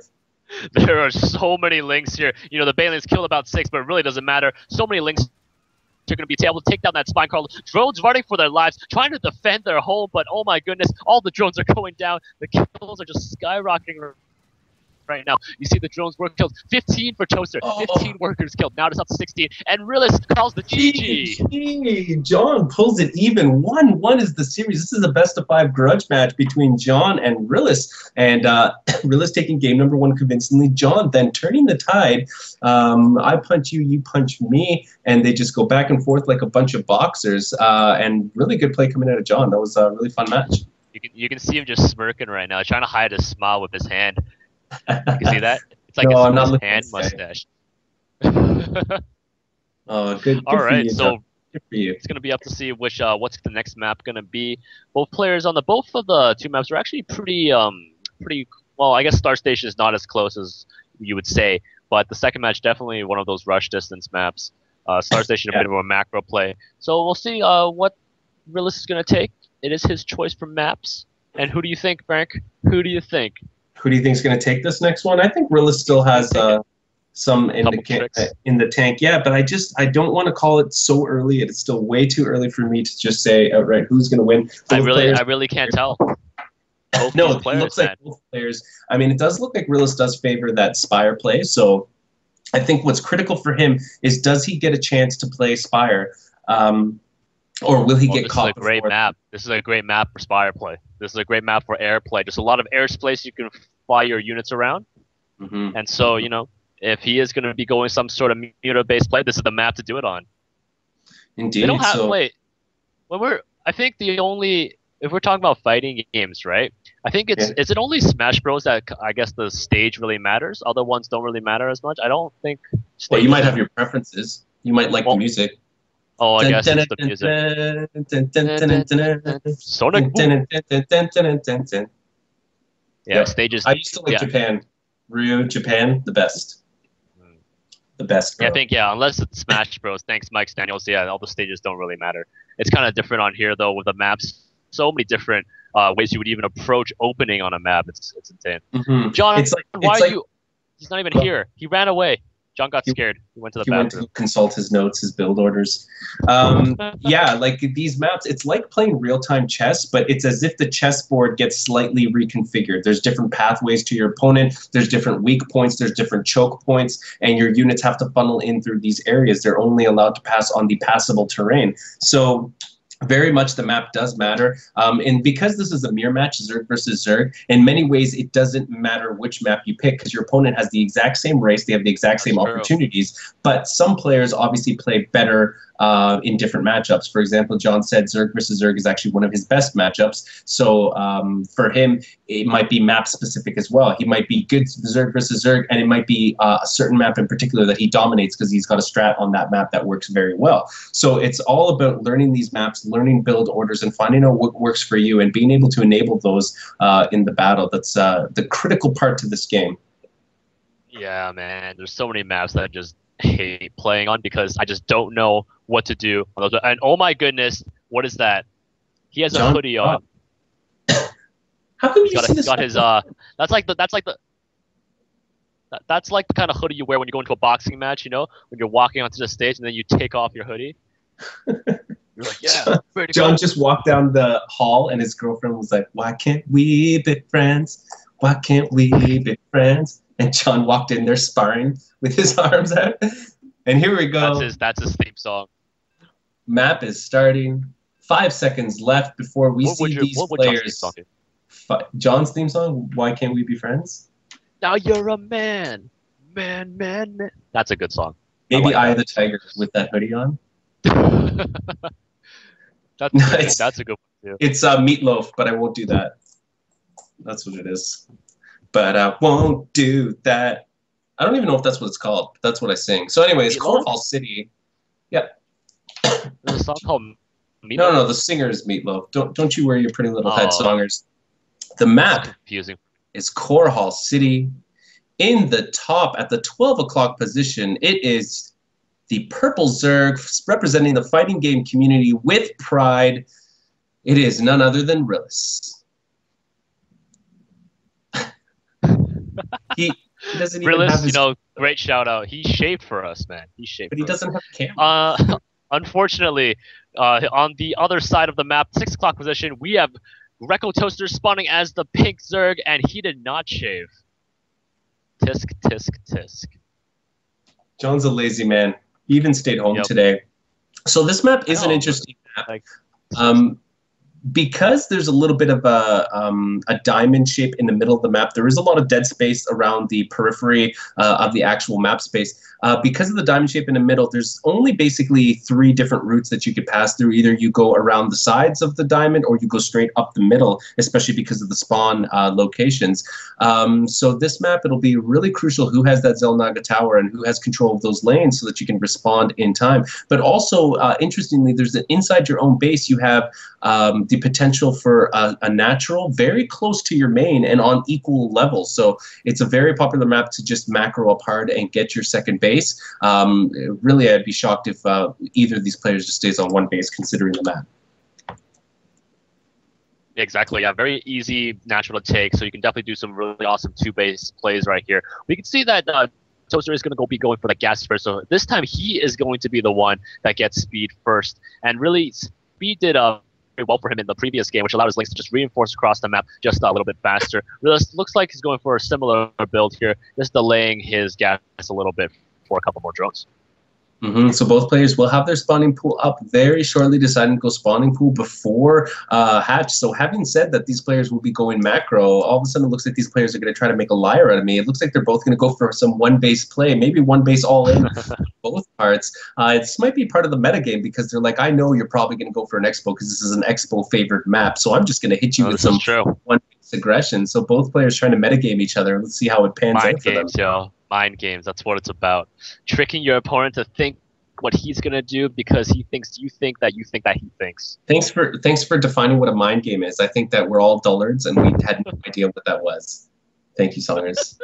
There are so many links here. You know, the Banelings killed about 6, but it really doesn't matter. So many links are going to be able to take down that spine crawler. Drones running for their lives, trying to defend their home, but oh my goodness, all the drones are going down. The kills are just skyrocketing right now. You see the drones were killed. 15 for Toaster. 15 workers killed. Now it's up to 16. And Rhyllis calls the GG. John pulls it even. 1-1 is the series. This is a best-of-5 grudge match between John and Rhyllis. And Rhyllis taking game number 1 convincingly. John then turning the tide. I punch you, you punch me. And they just go back and forth like a bunch of boxers. And really good play coming out of John. That was a really fun match. You can see him just smirking right now, trying to hide his smile with his hand. You can see that? It's like his hand mustache. Good All right, you, so good for you. It's going to be up to see which what's the next map going to be. Both players on both of the 2 maps are actually pretty well. I guess Star Station is not as close as you would say, but the second match definitely one of those rush distance maps. Star Station a bit of a macro play. So we'll see what Rhyllis is going to take. It is his choice for maps. And who do you think, Frank? Who do you think? Who do you think is going to take this next one? I think Rhyllis still has some in the tank. Yeah, but I don't want to call it so early. It's still way too early for me to just say outright who's going to win. I really can't tell. No, it looks like both players. I mean, it does look like Rhyllis does favor that Spire play. So I think what's critical for him is, does he get a chance to play Spire? Or will he get caught? This is a great map. This is a great map for Spire play. This is a great map for air play. Just a lot of airspace you can fly your units around. And so, you know, if he is going to be going some sort of muta-based play, this is the map to do it on. Indeed. They don't have, I think if we're talking about fighting games, right? I think is it only Smash Bros that I guess the stage really matters? Other ones don't really matter as much. I don't think. Well, you might have your preferences. You might like the music. Oh, I guess it's the music. Sonic Boom. Yeah, stages. I used to like Japan. Rio, Japan, the best. The best. Yeah, I think, unless it's Smash Bros. Thanks, Mike Daniels. Yeah, all the stages don't really matter. It's kind of different on here, though, with the maps. So many different ways you would even approach opening on a map. It's insane. John, why are you... He's not even here. He ran away. John got scared. He went to the bathroom. Went to consult his notes, his build orders. Yeah, like these maps, it's like playing real-time chess, but it's as if the chessboard gets slightly reconfigured. There's different pathways to your opponent. There's different weak points. There's different choke points, and your units have to funnel in through these areas. They're only allowed to pass on the passable terrain. So very much the map does matter. And because this is a mirror match, Zerg versus Zerg, in many ways it doesn't matter which map you pick, because your opponent has the exact same race, they have the exact same opportunities, but some players obviously play better in different matchups. For example, John said Zerg versus Zerg is actually one of his best matchups. So for him, it might be map specific as well. He might be good Zerg versus Zerg, and it might be a certain map in particular that he dominates because he's got a strat on that map that works very well. So it's all about learning these maps, learning build orders, and finding out what works for you and being able to enable those in the battle. That's the critical part to this game. Yeah, man. There's so many maps that I just hate playing on because I just don't know what to do. And oh my goodness, what is that? He has a hoodie on. How come you see this? Got his that's like the kind of hoodie you wear when you go into a boxing match, you know, when you're walking onto the stage and then you take off your hoodie. You're like, yeah. John just walked down the hall and his girlfriend was like, "Why can't we be friends? Why can't we be friends?" And John walked in there sparring with his arms out. And here we go. That's his theme song. Map is starting. 5 seconds left before we see these players. John's theme song, "Why Can't We Be Friends?" Now you're a man. Man. That's a good song. Maybe Eye of the Tiger with that hoodie on. That's a good one too. It's Meatloaf, but I won't do that. That's what it is. But I won't do that. I don't even know if that's what it's called. But that's what I sing. So anyways, Meatloaf? Coral City. Yeah. There's a song called Meatloaf. No. The singer is Meatloaf. Don't you wear your pretty little head Oh. songers. The map Confusing. is Coral City. In the top, at the 12 o'clock position, it is the Purple Zerg representing the fighting game community with pride. It is none other than Rhyllis. he doesn't even have Rhyllis, his... you know, great shout out. He shaved for us, man. He shaved. But he for us. doesn't have a camera. Unfortunately, on the other side of the map, 6 o'clock position, we have Greco Toaster spawning as the pink Zerg, and he did not shave. Tisk, tisk, tisk. John's a lazy man. He even stayed home today. So this map is an interesting map. Like, Because there's a little bit of a diamond shape in the middle of the map, there is a lot of dead space around the periphery of the actual map space. Because of the diamond shape in the middle, there's only basically 3 different routes that you could pass through. Either you go around the sides of the diamond or you go straight up the middle, especially because of the spawn locations. So this map, it'll be really crucial who has that Zelnaga tower and who has control of those lanes so that you can respond in time. But also, interestingly, there's inside your own base, you have the potential for a natural very close to your main and on equal levels. So it's a very popular map to just macro up hard and get your second base. Really, I'd be shocked if either of these players just stays on one base considering the map. Exactly, yeah, very easy, natural to take, so you can definitely do some really awesome 2-base plays right here. We can see that Toaster is going to be going for the gas first, so this time he is going to be the one that gets speed first. And really, speed did very well for him in the previous game, which allowed his links to just reinforce across the map just a little bit faster. Rhyllis looks like he's going for a similar build here, just delaying his gas a little bit for a couple more drones. So both players will have their spawning pool up very shortly, deciding to go spawning pool before hatch. So having said that these players will be going macro, all of a sudden it looks like these players are going to try to make a liar out of me. It looks like they're both going to go for some one-base play, maybe one base all in both parts. This might be part of the metagame because they're like, I know you're probably going to go for an expo because this is an expo-favored map, so I'm just going to hit you with some one-base aggression. So both players trying to metagame each other. Let's see how it pans out for them. Yo. Mind games, that's what it's about. Tricking your opponent to think what he's gonna do because he thinks you think that he thinks. Thanks for defining what a mind game is. I think that we're all dullards and we had no idea what that was. Thank you, Saunders.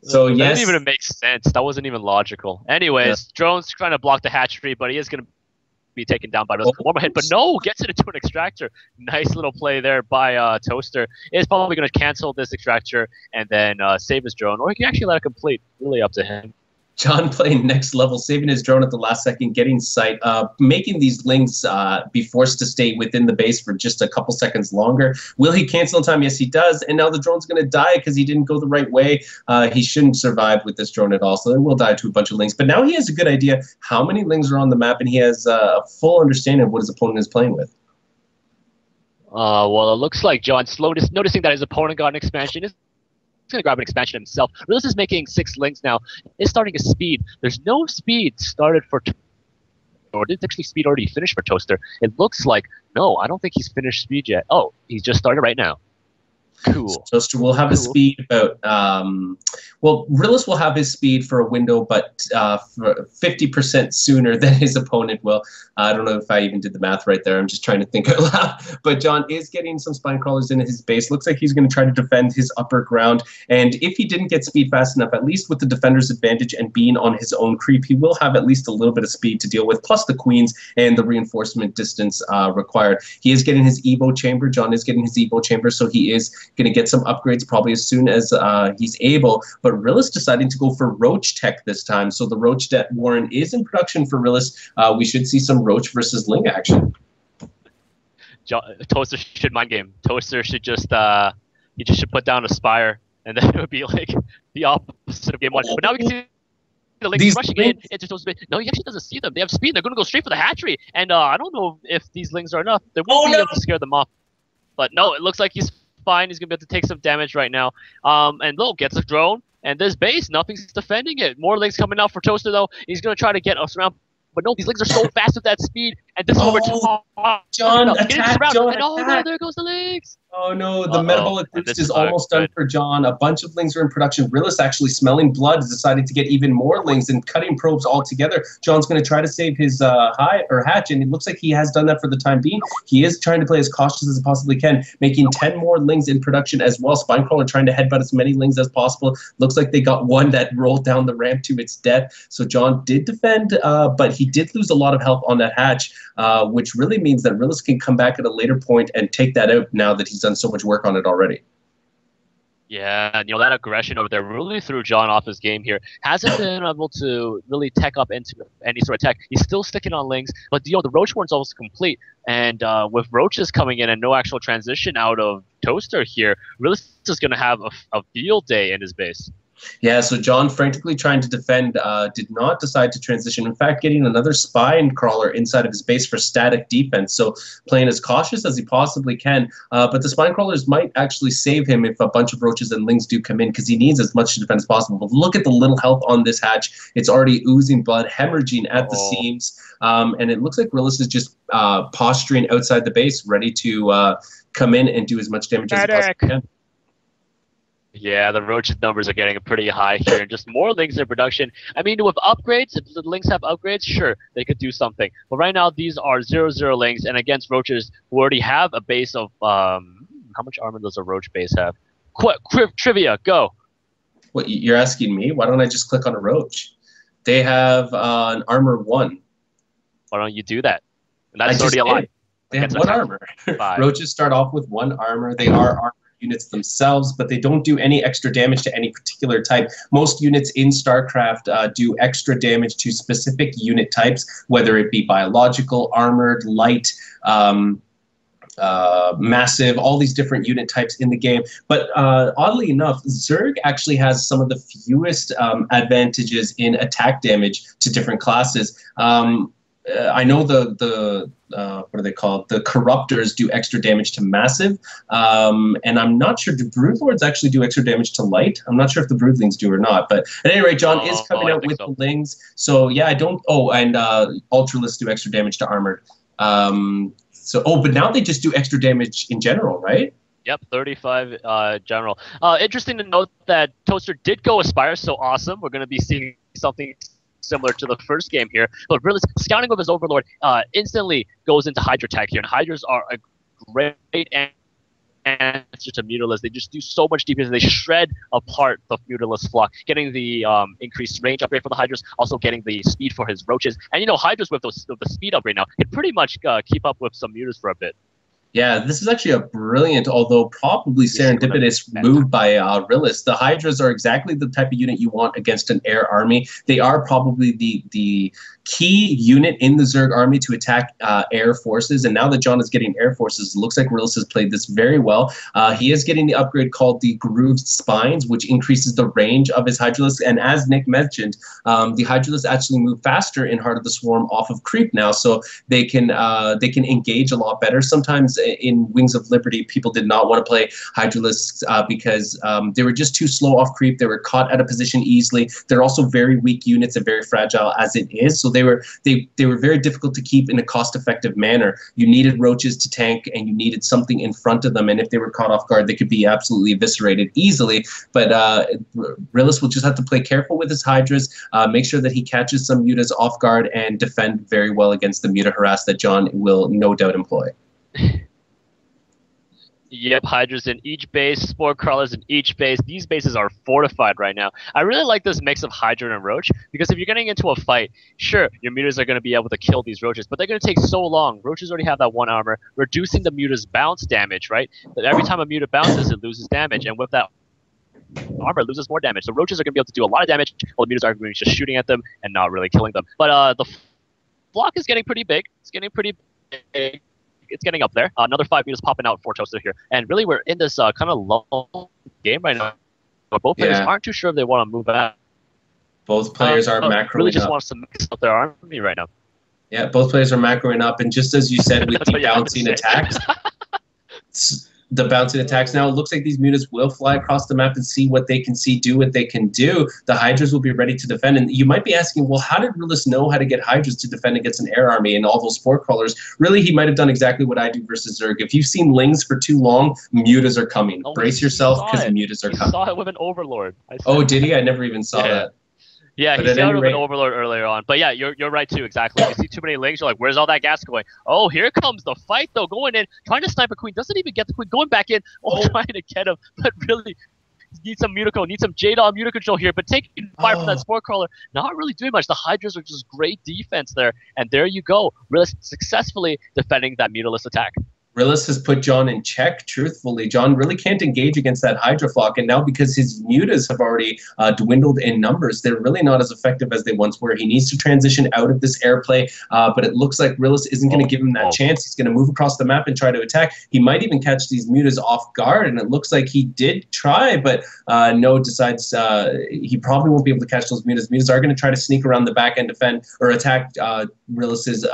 So That yes, didn't even make sense. That wasn't even logical. Anyways, Drone's trying to block the hatchery, but he is gonna be taken down by those one more hit. But no, gets it into an extractor. Nice little play there by Toaster. Is probably gonna cancel this extractor and then save his drone, or he can actually let it complete. Really up to him. John playing next level, saving his drone at the last second, getting sight, making these lings be forced to stay within the base for just a couple seconds longer. Will he cancel in time? Yes, he does. And now the drone's going to die because he didn't go the right way. He shouldn't survive with this drone at all, so it will die to a bunch of lings. But now he has a good idea how many lings are on the map, and he has a full understanding of what his opponent is playing with. Well, it looks like John's noticing that his opponent got an expansion. He's going to grab an expansion himself. Rhyllis is making 6 links now. Is starting a speed. There's no speed started for or did actually speed already finish for Toaster? It looks like, no, I don't think he's finished speed yet. Oh, he's just started right now. Cool. So Toaster will have his speed about, well, Rhyllis will have his speed for a window, but for 50% sooner than his opponent will. I don't know if I even did the math right there. I'm just trying to think out loud. But John is getting some spine crawlers in his base. Looks like he's going to try to defend his upper ground. And if he didn't get speed fast enough, at least with the defender's advantage and being on his own creep, he will have at least a little bit of speed to deal with, plus the queens and the reinforcement distance required. He is getting his Evo chamber. John is getting his Evo chamber, so he is going to get some upgrades probably as soon as he's able. But Rhyllis deciding to go for Roach Tech this time. So the Roach Tech Warren is in production for Rhyllis. We should see some Roach versus Ling action. Toaster should mind game. Toaster should just he just should put down a Spire, and then it would be like the opposite of game 1. But now we can see the Lings rushing in into Toaster's base. No, he actually doesn't see them. They have speed. They're going to go straight for the hatchery. And I don't know if these Lings are enough. They won't be able to scare them off. But no, it looks like he's fine. He's going to be able to take some damage right now. And Lo gets a drone. And this base, nothing's defending it. More Lings coming out for Toaster, though. He's going to try to get us around. But no, these Lings are so fast with that speed. And this is what we're John, about. attack, John, and oh no, attack. there goes the legs. Oh no, the metabolic And boost this is almost done good. for John. A bunch of lings are in production. Rhyllis, actually smelling blood, is deciding to get even more lings and cutting probes all together. John's going to try to save his hatch, and it looks like he has done that for the time being. He is trying to play as cautious as he possibly can, making 10 more lings in production as well. Spinecrawler trying to headbutt as many lings as possible. Looks like they got one that rolled down the ramp to its death. So John did defend, but he did lose a lot of health on that hatch, which really means that Rhyllis can come back at a later point and take that out now that he's done so much work on it already. Yeah, and that aggression over there really threw John off his game here. Hasn't been able to really tech up into any sort of tech. He's still sticking on lings, but the Roach Warren's almost complete. And with Roaches coming in and no actual transition out of Toaster here, Rhyllis is going to have a field day in his base. Yeah, so John, frantically trying to defend, did not decide to transition. In fact, getting another spine crawler inside of his base for static defense. So playing as cautious as he possibly can. But the spine crawlers might actually save him if a bunch of roaches and lings do come in, because he needs as much to defend as possible. But look at the little health on this hatch. It's already oozing blood, hemorrhaging at the seams. And it looks like Rhyllis is just posturing outside the base, ready to come in and do as much damage as he possibly can. Yeah, the Roach numbers are getting pretty high here, and just more lings in production. I mean, with upgrades, if the lings have upgrades, sure, they could do something. But right now, these are 0-0 lings, and against Roaches who already have a base of, how much armor does a Roach base have? Trivia, go. What, you're asking me? Why don't I just click on a Roach? They have an armor 1. Why don't you do that? And that's already a line. They have 1 armor. Roaches start off with 1 armor. They are armor units themselves, but they don't do any extra damage to any particular type. Most units in StarCraft do extra damage to specific unit types, whether it be biological, armored, light, massive, all these different unit types in the game. But oddly enough, Zerg actually has some of the fewest advantages in attack damage to different classes. I know the what are they called? The Corruptors do extra damage to Massive, and I'm not sure, do Broodlords actually do extra damage to Light? I'm not sure if the Broodlings do or not, but at any rate, John is coming out with the Lings, so yeah, I don't, and Ultralists do extra damage to Armored. But now they just do extra damage in general, right? Yep, 35 general. Interesting to note that Toaster did go Aspire, so awesome. We're going to be seeing something similar to the first game here, but really scouting with his Overlord instantly goes into Hydra tag here, and Hydras are a great answer to Mutalisk. They just do so much DPS. They shred apart the Mutalisk flock, getting the increased range upgrade for the Hydras, also getting the speed for his Roaches. And Hydras with the speed upgrade now can pretty much keep up with some Mutas for a bit. Yeah, this is actually a brilliant, although probably serendipitous move by Rhyllis. The Hydras are exactly the type of unit you want against an air army. They are probably the key unit in the Zerg army to attack air forces, and now that John is getting air forces, it looks like Rhyllis has played this very well. He is getting the upgrade called the Grooved Spines, which increases the range of his Hydralisks, and as Nick mentioned, the Hydralisks actually move faster in Heart of the Swarm off of creep now, so they can engage a lot better. Sometimes in Wings of Liberty, people did not want to play Hydralisks because they were just too slow off creep. They were caught out of position easily. They're also very weak units and very fragile as it is, so they were very difficult to keep in a cost-effective manner. You needed Roaches to tank, and you needed something in front of them, and if they were caught off guard, they could be absolutely eviscerated easily. But Rhyllis will just have to play careful with his Hydras, make sure that he catches some mutas off guard, and defend very well against the muta harass that John will no doubt employ. Yep, Hydras in each base, Spore Crawlers in each base. These bases are fortified right now. I really like this mix of Hydra and Roach, because if you're getting into a fight, sure, your mutas are going to be able to kill these Roaches, but they're going to take so long. Roaches already have that 1 armor, reducing the muta's bounce damage, right? But every time a muta bounces, it loses damage, and with that armor, it loses more damage. So Roaches are going to be able to do a lot of damage, while the mutas are going to be just shooting at them and not really killing them. But the flock is getting pretty big. It's getting pretty big. It's getting up there. Another 5 meters popping out for Toaster here. And really, we're in this kind of low game right now. But both players aren't too sure if they want to move out. Both players are macroing really just up. wants to mix up their army right now. Yeah, both players are macroing up. And just as you said with the bouncing attacks, the bouncing attacks. Now it looks like these mutas will fly across the map and see what they can see, do what they can do. The Hydras will be ready to defend. And you might be asking, well, how did Rhyllis know how to get Hydras to defend against an air army and all those spore crawlers? Really, he might have done exactly what I do versus Zerg. If you've seen Lings for too long, mutas are coming. Brace yourself, because mutas are coming. He saw it with an Overlord. Oh, did he? I never even saw that. Yeah, But he at saw it any with rate- an Overlord earlier on. But yeah, you're right too, exactly. You see too many Lings, you're like, where's all that gas going? Oh, here comes the fight though, going in, trying to snipe a Queen, doesn't even get the Queen, going back in, trying to get him, but really needs some Mutico, needs some Jadon Muta control here, but taking fire from that Spore Crawler, not really doing much. The Hydras are just great defense there, and there you go, Rhyllis successfully defending that Mutalist attack. Rhyllis has put John in check, truthfully. John really can't engage against that Hydra flock, and now because his mutas have already dwindled in numbers, they're really not as effective as they once were. He needs to transition out of this airplay, but it looks like Rhyllis isn't going to give him that chance. He's going to move across the map and try to attack. He might even catch these mutas off guard, and it looks like he did try, but no, decides he probably won't be able to catch those mutas. Mutas are going to try to sneak around the back and defend or attack Rhyllis's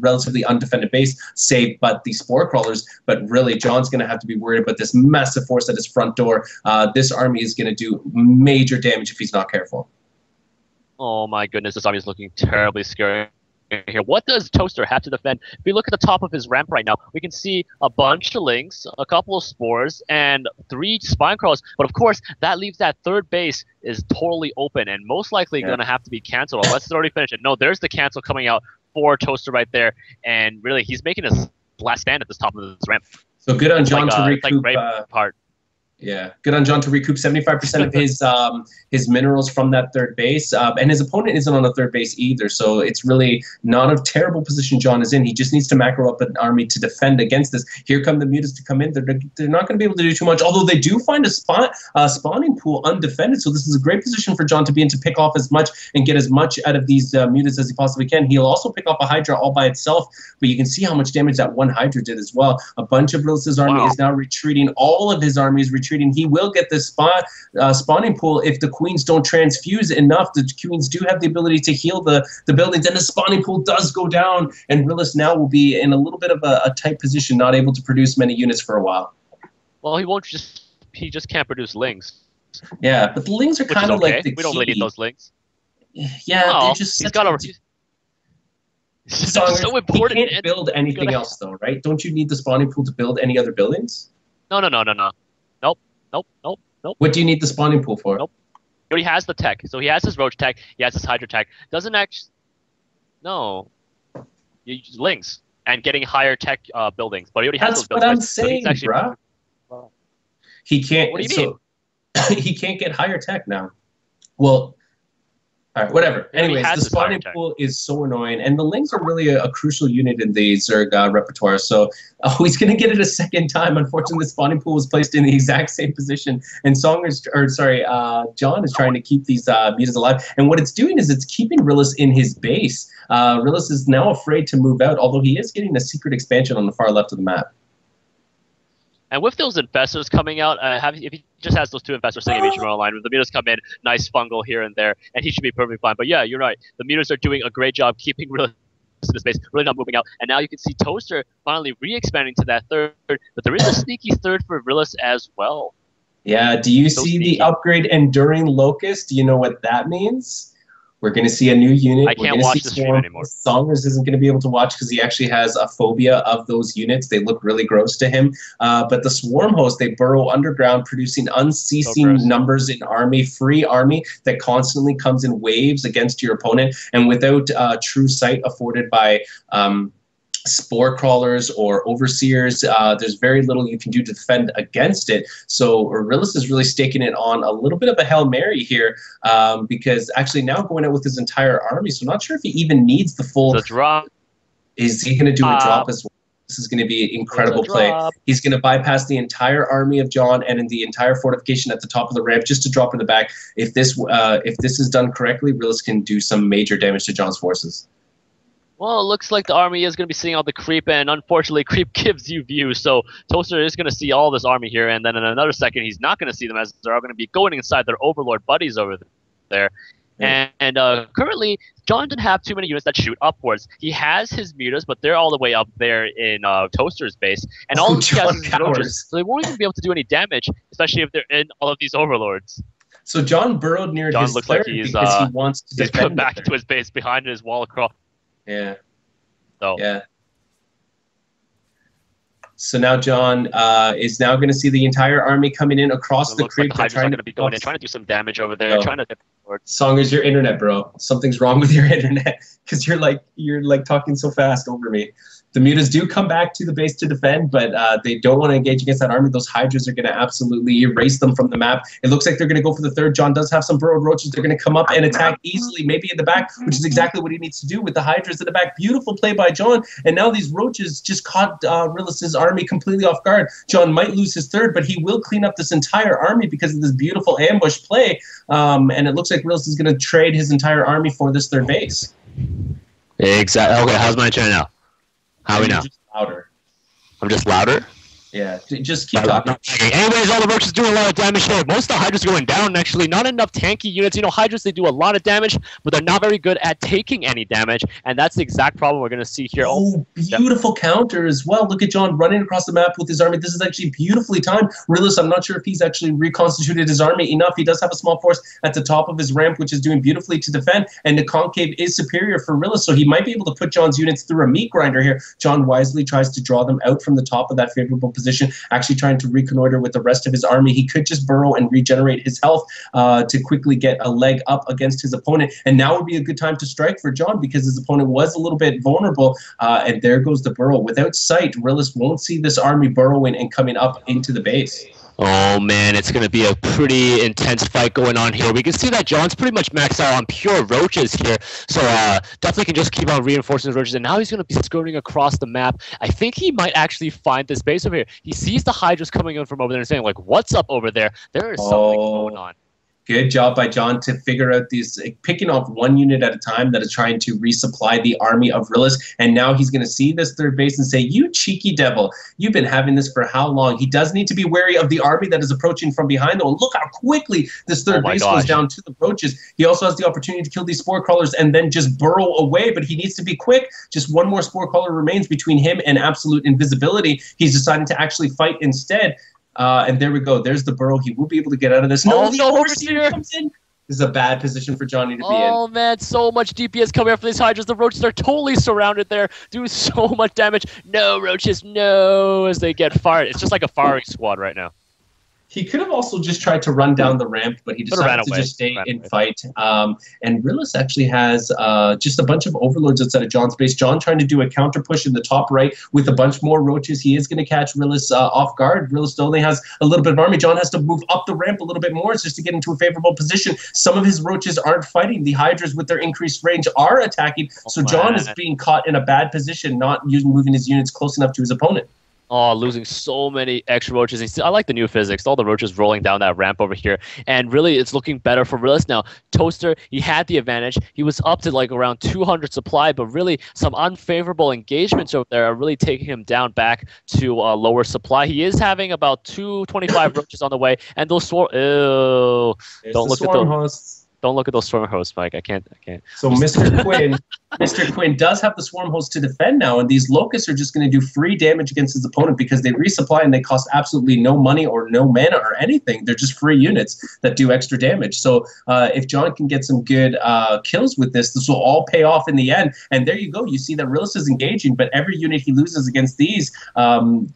relatively undefended base, save but the Spore Crawlers. But really, John's going to have to be worried about this massive force at his front door. This army is going to do major damage if he's not careful. Oh my goodness, this army is looking terribly scary here. What does Toaster have to defend? If we look at the top of his ramp right now, we can see a bunch of Lings, a couple of Spores, and 3 Spine Crawlers. But of course, that leaves that third base is totally open and most likely going to have to be canceled unless it's already finished. And no, there's the cancel coming out for Toaster right there. And really, he's making his last stand at the top of this ramp. So good on John to recoup. Part. Yeah, good on John to recoup 75% of his minerals from that third base. And his opponent isn't on a third base either, so it's really not a terrible position John is in. He just needs to macro up an army to defend against this. Here come the mutas to come in. They're not going to be able to do too much, although they do find a spawning pool undefended, so this is a great position for John to be in to pick off as much and get as much out of these mutas as he possibly can. He'll also pick off a Hydra all by itself, but you can see how much damage that one Hydra did as well. A bunch of Rhyllis's army is now retreating. All of his army is retreating. He will get this spawning pool if the Queens don't transfuse enough. The Queens do have the ability to heal the buildings, and the spawning pool does go down, and Rhyllis now will be in a little bit of a tight position, not able to produce many units for a while. Well, he just can't produce Lings. Yeah, but the Lings are kind of like the key. We don't really need those Lings. Yeah, they're just he's got so important. He can't build anything else, though, right? Don't you need the spawning pool to build any other buildings? No. Nope. What do you need the spawning pool for? Nope. He already has the tech. So he has his Roach tech. He has his Hydra tech. Doesn't actually... No. You use Lings and getting higher tech buildings. But he already has those buildings. That's what I'm saying, bro. He can't... What do you mean? He can't get higher tech now. Well... All right, whatever. Anyways, the spawning pool is so annoying, and the Lings are really a crucial unit in the Zerg repertoire. So he's going to get it a second time. Unfortunately, the spawning pool was placed in the exact same position, and John is trying to keep these mutas alive. And what it's doing is it's keeping Rhyllis in his base. Rhyllis is now afraid to move out, although he is getting a secret expansion on the far left of the map. And with those Infestors coming out, if he just has those 2 Infestors sitting in each row line, the mutas come in, nice fungal here and there, and he should be perfectly fine. But yeah, you're right. The mutas are doing a great job keeping Rhyllis in the space, really not moving out. And now you can see Toaster finally re-expanding to that third, but there is a sneaky third for Rhyllis as well. Yeah, do you see the upgrade Enduring Locust? Do you know what that means? We're going to see a new unit. I can't watch the stream anymore. Songers isn't going to be able to watch because he actually has a phobia of those units. They look really gross to him. But the Swarm Host, they burrow underground, producing unceasing numbers in army, free army that constantly comes in waves against your opponent. And without true sight afforded by Spore Crawlers or Overseers, there's very little you can do to defend against it. So Rhyllis is really staking it on a little bit of a Hail Mary here, because actually now going out with his entire army, so I'm not sure if he even needs the full... The drop. Is he going to do a drop as well? This is going to be an incredible play. He's going to bypass the entire army of John and in the entire fortification at the top of the ramp just to drop in the back. If this is done correctly, Rhyllis can do some major damage to John's forces. Well, it looks like the army is going to be seeing all the creep, and unfortunately, creep gives you view. So Toaster is going to see all this army here, and then in another second, he's not going to see them as they're all going to be going inside their Overlord buddies over there. And currently, John didn't have too many units that shoot upwards. He has his mutas, but they're all the way up there in Toaster's base. And all of he has is roaches, so they won't even be able to do any damage, especially if they're in all of these overlords. So John burrowed near John his looks third like he's, because he wants to he's defend put back into his base behind his wall across. Yeah. So. Yeah. So now John is now going to see the entire army coming in across the creek. Like the Hydra's going to be going in, trying to do some damage over there, trying to. Songers, your internet, bro. Something's wrong with your internet because you're like talking so fast over me. The mutas do come back to the base to defend, but they don't want to engage against that army. Those Hydras are going to absolutely erase them from the map. It looks like they're going to go for the third. John does have some burrowed roaches. They're going to come up and attack easily, maybe in the back, which is exactly what he needs to do with the Hydras in the back. Beautiful play by John. And now these roaches just caught Rhyllis' army completely off guard. John might lose his third, but he will clean up this entire army because of this beautiful ambush play. And it looks like Rhyllis is going to trade his entire army for this third base. Exactly. Okay, how's my turn now? How are we now? Just louder. I'm just louder? Yeah, just keep talking. Anyways, all the roaches doing a lot of damage here. Most of the Hydras going down, actually. Not enough tanky units. You know, Hydras, they do a lot of damage, but they're not very good at taking any damage, and that's the exact problem we're going to see here. Oh, beautiful counter as well. Look at John running across the map with his army. This is actually beautifully timed. Rhyllis, I'm not sure if he's actually reconstituted his army enough. He does have a small force at the top of his ramp, which is doing beautifully to defend, and the concave is superior for Rhyllis, so he might be able to put John's units through a meat grinder here. John wisely tries to draw them out from the top of that favorable position, actually trying to reconnoiter with the rest of his army. He could just burrow and regenerate his health to quickly get a leg up against his opponent. And now would be a good time to strike for John because his opponent was a little bit vulnerable. And there goes the burrow. Without sight, Rhyllis won't see this army burrowing and coming up into the base. Oh man, it's going to be a pretty intense fight going on here. We can see that John's pretty much maxed out on pure roaches here. So definitely can just keep on reinforcing his roaches. And now he's going to be skirting across the map. I think he might actually find this base over here. He sees the Hydras coming in from over there and saying, like, what's up over there? There is something going on. Good job by John to figure out these, picking off one unit at a time that is trying to resupply the army of Rhyllis. And now he's going to see this third base and say, you cheeky devil, you've been having this for how long? He does need to be wary of the army that is approaching from behind, though. And look how quickly this third base goes down to the roaches. He also has the opportunity to kill these spore crawlers and then just burrow away, but he needs to be quick. Just one more spore crawler remains between him and absolute invisibility. He's decided to actually fight instead. And there we go. There's the burrow. He will be able to get out of this. No, the overseer comes in. This is a bad position for Johnny to be in. Oh, man, so much DPS coming after these Hydras. The roaches are totally surrounded there, do so much damage. No, roaches, no, as they get fired. It's just like a firing squad right now. He could have also just tried to run down the ramp, but he decided to just stay and fight. And Rhyllis actually has just a bunch of overlords outside of John's base. John trying to do a counter push in the top right with a bunch more roaches. He is going to catch Rhyllis off guard. Rhyllis only has a little bit of army. John has to move up the ramp a little bit more just to get into a favorable position. Some of his roaches aren't fighting. The Hydras with their increased range are attacking. So John is being caught in a bad position, not moving his units close enough to his opponent. Oh, losing so many extra roaches. I like the new physics. All the roaches rolling down that ramp over here. And really, it's looking better for Rhyllis now. Toaster, he had the advantage. He was up to like around 200 supply, but really some unfavorable engagements over there are really taking him down back to lower supply. He is having about 225 roaches on the way. And those swarm... Ew. Don't look at those. Don't look at those swarm hosts, Mike. I can't. So Mr. Quinn does have the swarm host to defend now, and these locusts are just going to do free damage against his opponent because they resupply and they cost absolutely no money or no mana or anything. They're just free units that do extra damage. So if John can get some good kills with this will all pay off in the end. And there you go. You see that Rhyllis is engaging, but every unit he loses against these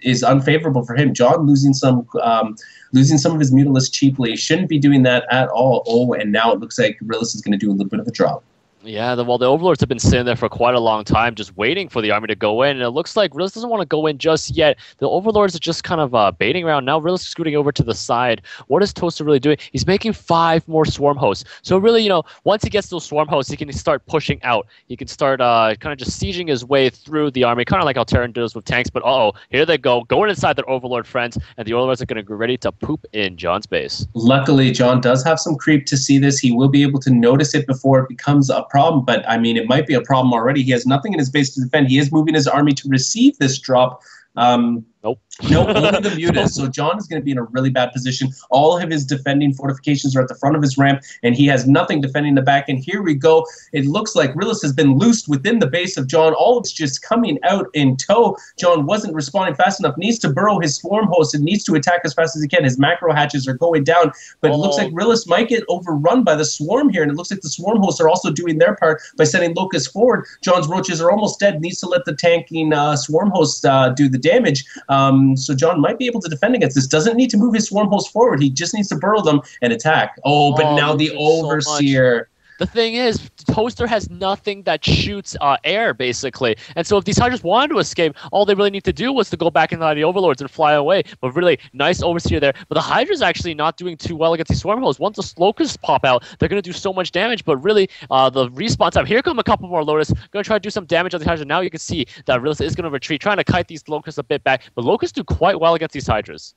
is unfavorable for him. John losing some of his Mutalists cheaply. Shouldn't be doing that at all. Oh, and now it looks like Rhyllis is going to do a little bit of a drop. Yeah, the Overlords have been sitting there for quite a long time, just waiting for the army to go in, and it looks like Rhyllis doesn't want to go in just yet. The Overlords are just kind of baiting around. Now Rhyllis is scooting over to the side. What is Toaster really doing? He's making 5 more Swarm Hosts. So really, once he gets those Swarm Hosts, he can start pushing out. He can start kind of just sieging his way through the army, kind of like how Terran does with tanks, but here they go, going inside their Overlord friends, and the Overlords are going to get ready to poop in John's base. Luckily, John does have some creep to see this. He will be able to notice it before it becomes a problem, but I mean, it might be a problem already. He has nothing in his base to defend. He is moving his army to receive this drop. Nope. No, only the mute is. So John is going to be in a really bad position. All of his defending fortifications are at the front of his ramp, and he has nothing defending the back. And here we go. It looks like Rhyllis has been loosed within the base of John. All it's just coming out in tow. John wasn't responding fast enough. Needs to burrow his swarm host and needs to attack as fast as he can. His macro hatches are going down, but it looks like Rhyllis might get overrun by the swarm here. And it looks like the swarm hosts are also doing their part by sending Locust forward. John's roaches are almost dead. Needs to let the tanking swarm host do the damage. So John might be able to defend against this. Doesn't need to move his swarm host forward. He just needs to burrow them and attack. Oh, but now the Overseer. The thing is, Toaster has nothing that shoots air, basically. And so if these Hydras wanted to escape, all they really need to do was to go back into the Overlords and fly away. But really, nice Overseer there. But the Hydra's actually not doing too well against these Swarm Hosts. Once the Locusts pop out, they're going to do so much damage. But really, the respawn time. Here come a couple more Lotus. Going to try to do some damage on the Hydra. Now you can see that Rhyllis is going to retreat, trying to kite these Locusts a bit back. But Locusts do quite well against these Hydras.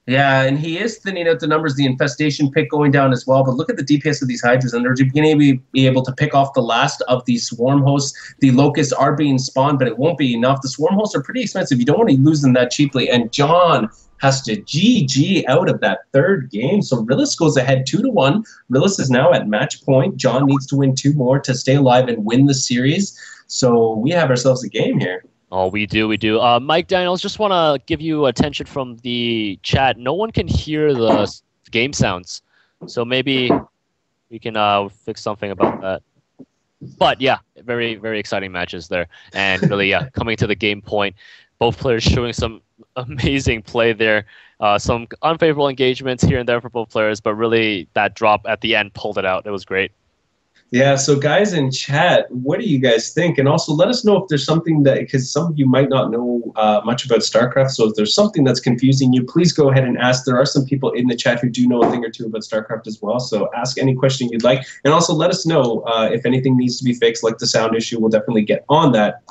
Yeah, and he is thinning out the numbers, the infestation pick going down as well. But look at the DPS of these Hydras, and they're beginning to be able to pick off the last of these swarm hosts. The Locusts are being spawned, but it won't be enough. The swarm hosts are pretty expensive. You don't want to lose them that cheaply. And John has to GG out of that third game. So Rhyllis goes ahead 2-1. Rhyllis is now at match point. John needs to win 2 more to stay alive and win the series. So we have ourselves a game here. Oh, we do. Mike Daniels, just want to give you attention from the chat. No one can hear the game sounds, so maybe we can fix something about that. But yeah, very, very exciting matches there. And really, yeah, coming to the game point, both players showing some amazing play there. Some unfavorable engagements here and there for both players, but really that drop at the end pulled it out. It was great. Yeah, so guys in chat, what do you guys think? And also let us know if there's something that, because some of you might not know much about StarCraft, so if there's something that's confusing you, please go ahead and ask. There are some people in the chat who do know a thing or two about StarCraft as well, so ask any question you'd like. And also let us know if anything needs to be fixed, like the sound issue. We'll definitely get on that.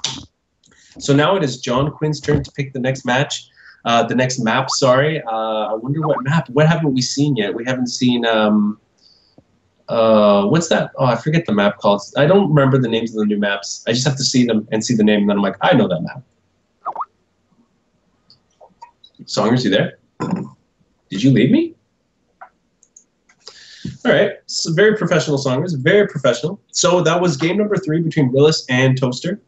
So now it is John Quinn's turn to pick the next match. The next map, sorry. I wonder what map. What haven't we seen yet? We haven't seen... what's that? Oh, I forget the map called. I don't remember the names of the new maps. I just have to see them and see the name, and then I'm like, I know that map. Songers, you there? Did you leave me? All right. So very professional Songers, very professional. So that was game number 3 between Rhyllis and Toaster.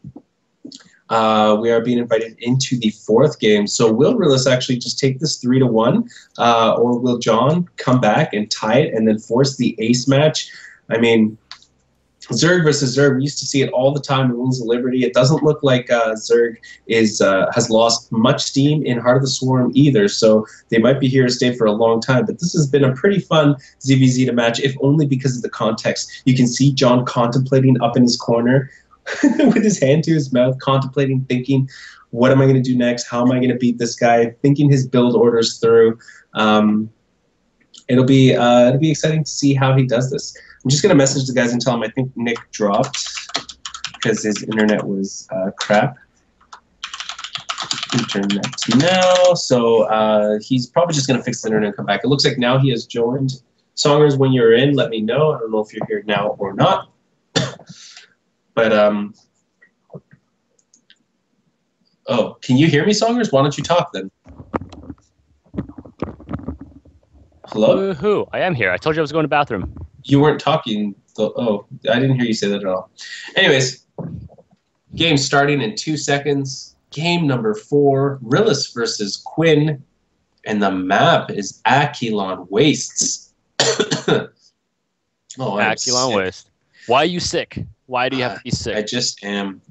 We are being invited into the 4th game. So will Rhyllis actually just take this 3-1, or will John come back and tie it and then force the ace match? I mean, Zerg versus Zerg, we used to see it all the time in Wings of Liberty. It doesn't look like Zerg has lost much steam in Heart of the Swarm either, so they might be here to stay for a long time. But this has been a pretty fun ZVZ to match, if only because of the context. You can see John contemplating up in his corner, with his hand to his mouth, contemplating, thinking, what am I going to do next? How am I going to beat this guy? Thinking his build orders through. It'll be exciting to see how he does this. I'm just going to message the guys and tell him I think Nick dropped because his internet was crap. Internet now. So he's probably just going to fix the internet and come back. It looks like now he has joined. Songers, when you're in, let me know. I don't know if you're here now or not. But, oh, can you hear me, Songers? Why don't you talk then? Hello? Woohoo! I am here. I told you I was going to the bathroom. You weren't talking. Oh, I didn't hear you say that at all. Anyways, game starting in 2 seconds. Game number 4, Rhyllis versus Quinn. And the map is Aquilon Wastes. Oh, Aquilon Waste. Why are you sick? Why do you have to be sick? I just am.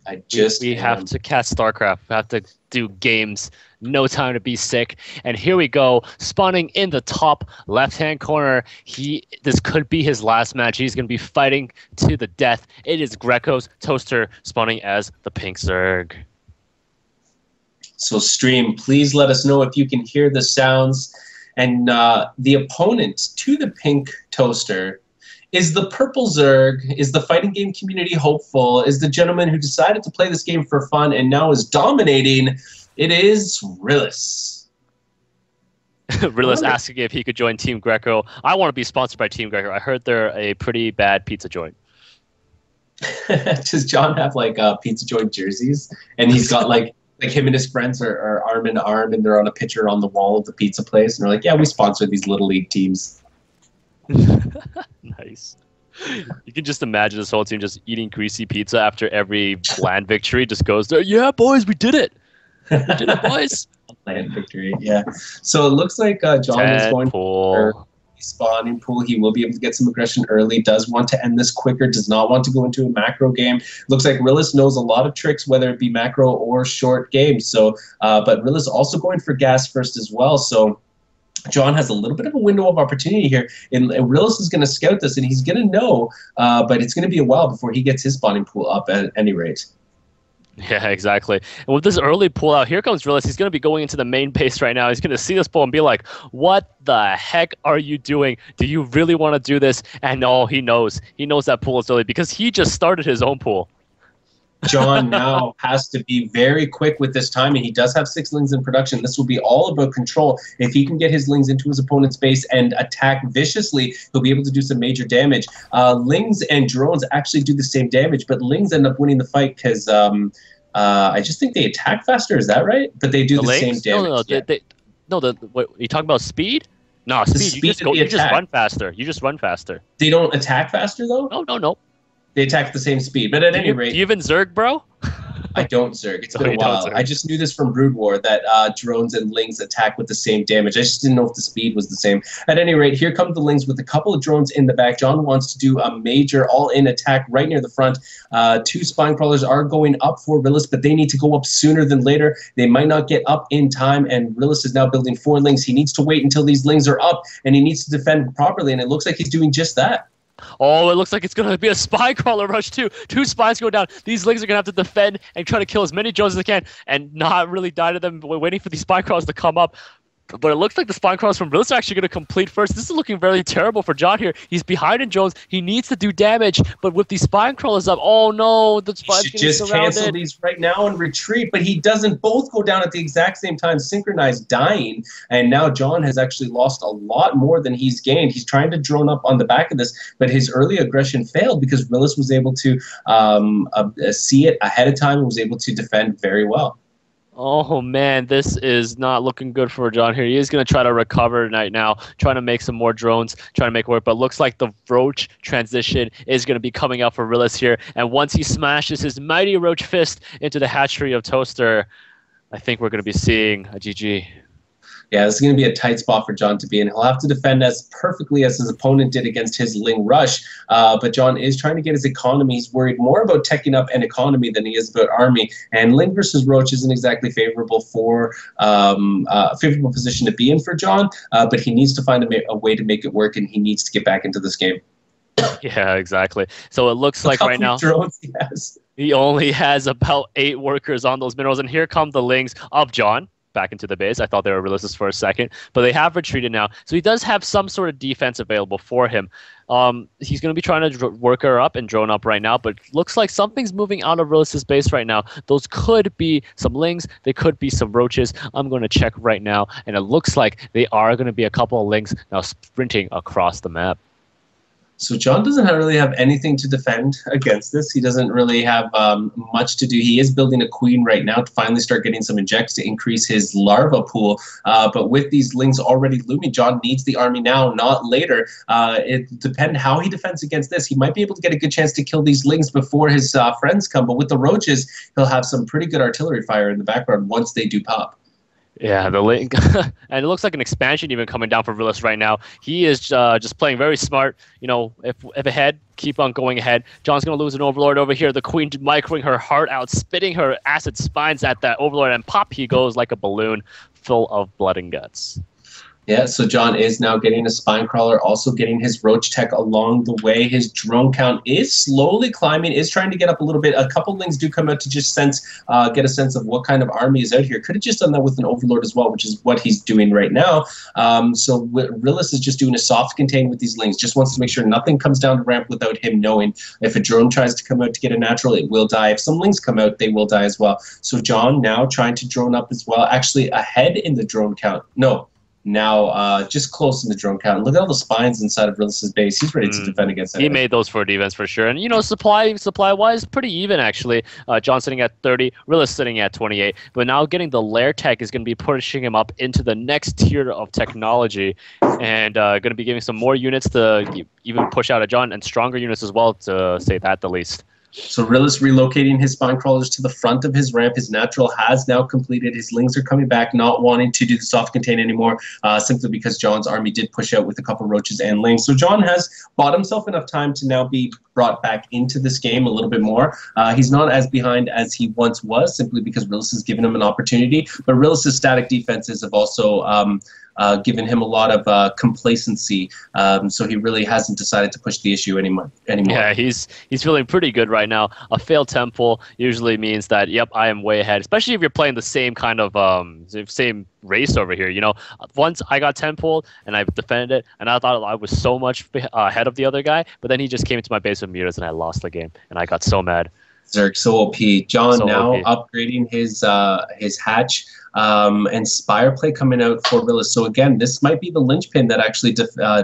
We have to catch StarCraft. We have to do games. No time to be sick. And here we go. Spawning in the top left-hand corner. This could be his last match. He's going to be fighting to the death. It is Greco's Toaster spawning as the Pink Zerg. So stream, please let us know if you can hear the sounds. And the opponent to the Pink Toaster is the Purple Zerg, is the fighting game community hopeful, is the gentleman who decided to play this game for fun and now is dominating. It is Rhyllis. Rhyllis asking if he could join Team Greco. I want to be sponsored by Team Greco. I heard they're a pretty bad pizza joint. Does John have like pizza joint jerseys? And he's got like Like him and his friends are arm in arm, and they're on a picture on the wall of the pizza place, and they're like, "Yeah, we sponsor these little league teams." Nice. You can just imagine this whole team just eating greasy pizza after every land victory. Just goes there. Yeah, boys, we did it. We did it, boys. Land victory, yeah. So it looks like John is going for spawning pool. He will be able to get some aggression early. Does want to end this quicker. Does not want to go into a macro game. Looks like Rhyllis knows a lot of tricks, whether it be macro or short games. So, but Rhyllis also going for gas first as well. So John has a little bit of a window of opportunity here, and Rhyllis is going to scout this, and he's going to know, but it's going to be a while before he gets his spawning pool up at any rate. Yeah, exactly. And with this early pull out, here comes Rhyllis. He's going to be going into the main base right now. He's going to see this pull and be like, what the heck are you doing? Do you really want to do this? And no, he knows. He knows that pool is early because he just started his own pool. John now has to be very quick with this timing. He does have 6 lings in production. This will be all about control. If he can get his lings into his opponent's base and attack viciously, he'll be able to do some major damage. Lings and drones actually do the same damage, but lings end up winning the fight because I just think they attack faster. Is that right? But they do the same damage. What, are you talking about speed? No, speed. You just run faster. You just run faster. They don't attack faster, though? No. They attack the same speed. But at any rate... Do you even Zerg, bro? I don't Zerg. It's been a while. I just knew this from Brood War that drones and lings attack with the same damage. I just didn't know if the speed was the same. At any rate, here come the lings with a couple of drones in the back. John wants to do a major all-in attack right near the front. 2 spine crawlers are going up for Rhyllis, but they need to go up sooner than later. They might not get up in time, and Rhyllis is now building 4 lings. He needs to wait until these lings are up, and he needs to defend properly, and it looks like he's doing just that. Oh, it looks like it's going to be a spy crawler rush too. 2 spies go down. These lings are going to have to defend and try to kill as many drones as they can and not really die to them. We're waiting for these spy crawlers to come up. But it looks like the spine crawlers from Rhyllis are actually going to complete first. This is looking very terrible for John here. He's behind in drones. He needs to do damage, but with these spine crawlers up, oh no, the spine's getting surrounded. He should just cancel these right now and retreat, but he doesn't. Both go down at the exact same time, synchronized, dying, and now John has actually lost a lot more than he's gained. He's trying to drone up on the back of this, but his early aggression failed because Rhyllis was able to see it ahead of time and was able to defend very well. Oh man, this is not looking good for John here. He is going to try to recover right now, trying to make some more drones, trying to make it work. But looks like the Roach transition is going to be coming out for Rhyllis here. And once he smashes his mighty Roach fist into the hatchery of Toaster, I think we're going to be seeing a GG. Yeah, this is going to be a tight spot for John to be in. He'll have to defend as perfectly as his opponent did against his Ling Rush. But John is trying to get his economy. He's worried more about teching up an economy than he is about army. And Ling versus Roach isn't exactly favorable for a favorable position to be in for John. But he needs to find a way to make it work, and he needs to get back into this game. Yeah, exactly. So it looks like right now drones he has. He only has about 8 workers on those minerals. And here come the Lings of John back into the base. I thought they were Rhyllis for a second, but they have retreated now. So he does have some sort of defense available for him. He's going to be trying to work her up and drone up right now, but looks like something's moving out of Rhyllis' base right now. Those could be some Lings. They could be some Roaches. I'm going to check right now, and it looks like they are going to be a couple of Lings now sprinting across the map. So John doesn't really have anything to defend against this. He doesn't really have much to do. He is building a queen right now to finally start getting some injects to increase his larva pool. But with these Lings already looming, John needs the army now, not later. It depends how he defends against this. He might be able to get a good chance to kill these Lings before his friends come. But with the Roaches, he'll have some pretty good artillery fire in the background once they do pop. Yeah, the link, and it looks like an expansion even coming down for Rhyllis right now. He is just playing very smart. You know, if ahead, keep on going ahead. John's going to lose an Overlord over here. The Queen microing her heart out, spitting her acid spines at that Overlord, and pop he goes like a balloon full of blood and guts. Yeah, so John is now getting a spine crawler, also getting his Roach tech along the way. His drone count is slowly climbing, is trying to get up a little bit. A couple Lings do come out to just get a sense of what kind of army is out here. Could have just done that with an Overlord as well, which is what he's doing right now. So Rhyllis is just doing a soft contain with these Lings, just wants to make sure nothing comes down the ramp without him knowing. If a drone tries to come out to get a natural, it will die. If some Lings come out, they will die as well. So John now trying to drone up as well, actually ahead in the drone count. No. now just close in the drone count. Look at all the spines inside of Rhyllis's base. He's ready to defend against it. He made those for defense for sure. And, you know, supply-wise, pretty even, actually. John sitting at 30, Rhyllis sitting at 28. But now getting the lair tech is going to be pushing him up into the next tier of technology and going to be giving some more units to even push out a John, and stronger units as well, to say that the least. So Rhyllis relocating his spine crawlers to the front of his ramp. His natural has now completed. His lings are coming back, not wanting to do the soft contain anymore, simply because John's army did push out with a couple roaches and lings. So John has bought himself enough time to now be brought back into this game a little bit more. He's not as behind as he once was, simply because Rhyllis has given him an opportunity. But Rhyllis's static defenses have also given him a lot of complacency, so he really hasn't decided to push the issue anymore. Yeah, he's feeling pretty good right now. A failed temple usually means that, yep, I am way ahead, especially if you're playing the same kind of same race over here. You know, once I got temple and I defended it, and I thought I was so much ahead of the other guy, but then he just came into my base with mutas and I lost the game, and I got so mad. Zerg, so OP. John so now OP. Upgrading his hatch and Spire play coming out for Rhyllis. So again, this might be the linchpin that actually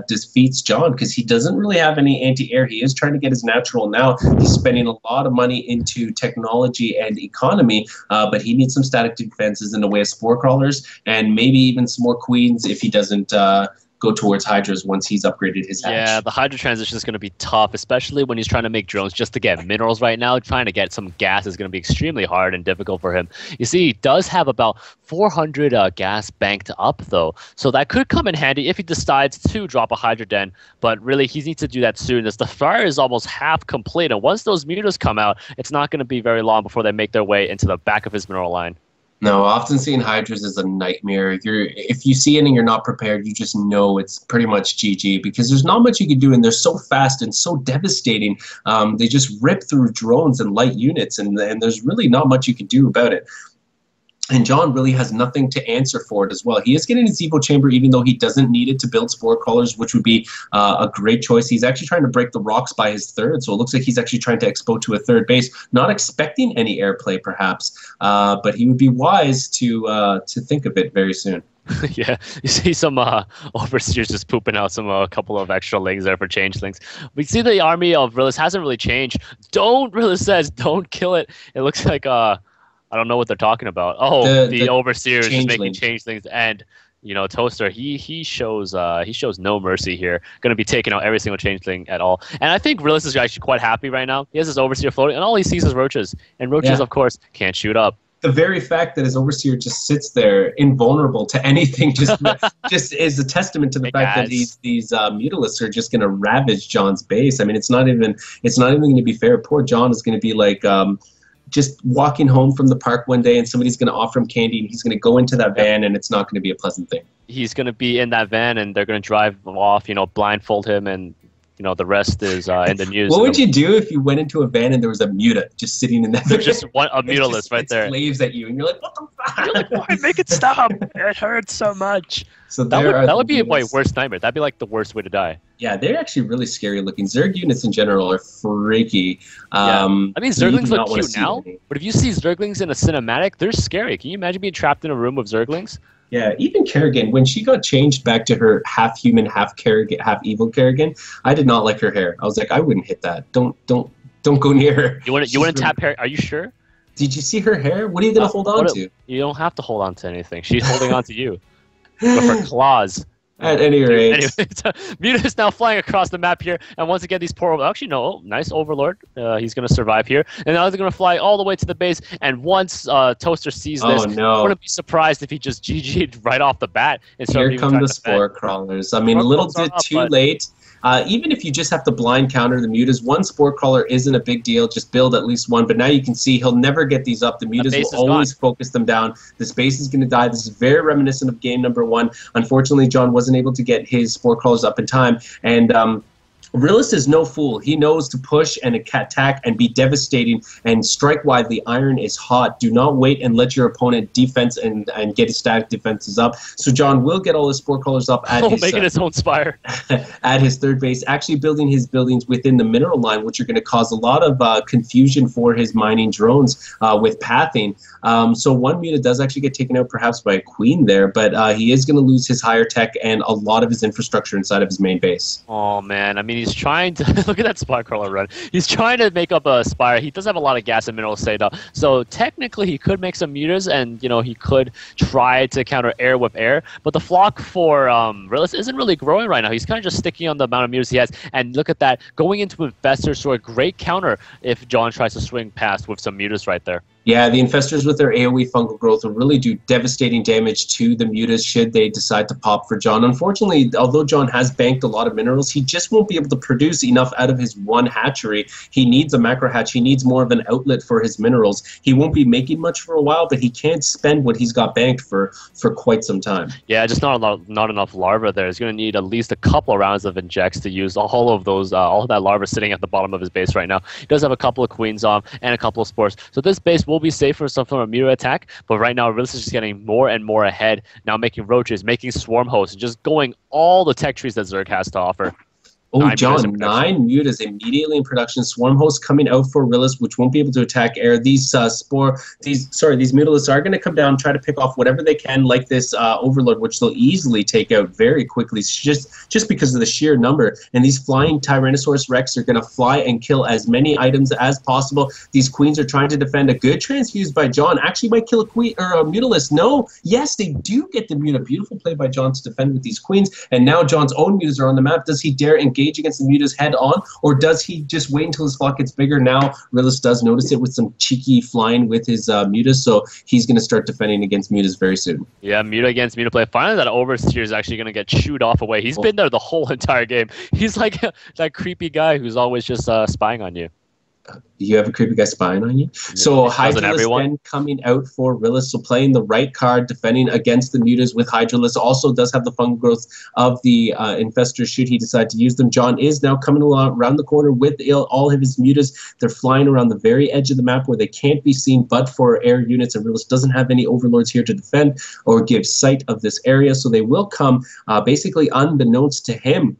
defeats John, because he doesn't really have any anti-air. He is trying to get his natural now. He's spending a lot of money into technology and economy, but he needs some static defenses in the way of spore crawlers, and maybe even some more queens if he doesn't go towards Hydras once he's upgraded his hatch. Yeah, the Hydra transition is going to be tough, especially when he's trying to make drones just to get minerals right now. Trying to get some gas is going to be extremely hard and difficult for him. You see, he does have about 400 gas banked up, though, so that could come in handy if he decides to drop a Hydra Den, but really he needs to do that soon, as the fire is almost half complete, and once those mutas come out, it's not going to be very long before they make their way into the back of his mineral line. No, often seeing Hydras is a nightmare. If you see it and you're not prepared, you just know it's pretty much GG, because there's not much you can do, and they're so fast and so devastating. They just rip through drones and light units, and there's really not much you can do about it. And John really has nothing to answer for it as well. He is getting his Evo Chamber, even though he doesn't need it to build Spore Crawlers, which would be a great choice. He's actually trying to break the rocks by his third, so it looks like he's actually trying to expo to a third base, not expecting any airplay perhaps, but he would be wise to think of it very soon. Yeah, you see some overseers just pooping out some a couple of extra lings there for changelings. We see the army of Rhyllis hasn't really changed. Rhyllis says, don't kill it. It looks like I don't know what they're talking about. Oh, the overseer is just making changelings, and you know, Toaster, he shows no mercy here. Going to be taking out every single changeling at all. And I think Rhyllis is actually quite happy right now. He has his overseer floating, and all he sees is roaches, and roaches, of course, can't shoot up. The very fact that his overseer just sits there invulnerable to anything just is a testament to the fact that these mutalisks are just going to ravage John's base. I mean, it's not even going to be fair. Poor John is going to be like just walking home from the park one day, and somebody's going to offer him candy, and he's going to go into that van, and it's not going to be a pleasant thing. He's going to be in that van, and they're going to drive off, you know, blindfold him, and you know, the rest is in the news. What would you do if you went into a van and there was a muta just sitting in that van? There's just a mutalist right there. It slaves at you, and you're like, what the fuck? You're like, why make it stop? It hurts so much. So that would be my worst nightmare. That'd be like the worst way to die. Yeah, they're actually really scary looking. Zerg units in general are freaky. I mean, Zerglings look cute now, but if you see Zerglings in a cinematic, they're scary. Can you imagine being trapped in a room with Zerglings? Yeah, even Kerrigan, when she got changed back to her half human, half Kerrigan, half evil Kerrigan, I did not like her hair. I was like, I wouldn't hit that. Don't go near her. You wouldn't tap hair? Are you sure? Did you see her hair? What are you gonna hold on to? You don't have to hold on to anything. She's holding on to you with her claws. At any rate. Anyway, Muta is now flying across the map here, and once again, these poor... Actually, no, nice Overlord. He's going to survive here. And now they're going to fly all the way to the base, and once Toaster sees this, I wouldn't be surprised if he just GG'd right off the bat. Here come the Spore Crawlers. I mean, a little bit too late. Even if you just have to blind counter the mutas, one Spore Crawler isn't a big deal. Just build at least one. But now you can see he'll never get these up. The mutas will always focus them down. The space is going to die. This is very reminiscent of game number 1. Unfortunately, John wasn't able to get his Spore Crawlers up in time. And Rhyllis is no fool. He knows to push and attack and be devastating and strike while the iron is hot. Do not wait and let your opponent defense and get his static defenses up. So John will get all his sport colors up at making his own spire. at his third base, actually building his buildings within the mineral line, which are going to cause a lot of confusion for his mining drones with pathing. So one muta does actually get taken out perhaps by a queen there, but he is going to lose his higher tech and a lot of his infrastructure inside of his main base. Oh, man. I mean, he's trying to look at that spire crawler run. He's trying to make up a spire. He does have a lot of gas and minerals saved up. So technically, he could make some mutas, and he could try to counter air with air. But the flock for Rhyllis isn't really growing right now. He's kind of just sticking on the amount of mutas he has. And look at that, going into Infestors, so a great counter if John tries to swing past with some mutas right there. Yeah, the Infestors with their AoE fungal growth will really do devastating damage to the mutas should they decide to pop for John. Unfortunately, although John has banked a lot of minerals, he just won't be able to produce enough out of his one hatchery. He needs a macro hatch. He needs more of an outlet for his minerals. He won't be making much for a while, but he can't spend what he's got banked for quite some time. Yeah, just not enough larva there. He's going to need at least a couple of rounds of injects to use all of those, all of that larva sitting at the bottom of his base right now. He does have a couple of queens on and a couple of spores. So this base will be safe for some form of muta attack, but right now Rhyllis is just getting more and more ahead, now making roaches, making swarm hosts, and just going all the tech trees that Zerg has to offer. Oh, John, 9 mutas immediately in production. Swarm hosts coming out for Rhyllis, which won't be able to attack air. These mutalisks are going to come down, try to pick off whatever they can, like this Overlord, which they'll easily take out very quickly, just because of the sheer number. And these flying Tyrannosaurus Rex are going to fly and kill as many items as possible. These queens are trying to defend. A good transfuse by John actually might kill a queen or a mutalisk. No, yes, they do get the muta. Beautiful play by John to defend with these queens. And now John's own mutas are on the map. Does he dare engage against the mutas head on, or does he just wait until his flock gets bigger? Now Rhyllis does notice it with some cheeky flying with his mutas, so he's going to start defending against mutas very soon. Yeah, muta against muta play. Finally, that overseer is actually going to get chewed off away. He's been there the whole entire game. He's like that creepy guy who's always just spying on you. You have a creepy guy spying on you. So Hydralisk then coming out for Rhyllis, so playing the right card, defending against the mutas with Hydralisk. Also does have the fungal growth of the infestors should he decide to use them. John is now coming along around the corner with all of his mutas. They're flying around the very edge of the map where they can't be seen but for air units, and Rhyllis doesn't have any overlords here to defend or give sight of this area, so they will come basically unbeknownst to him.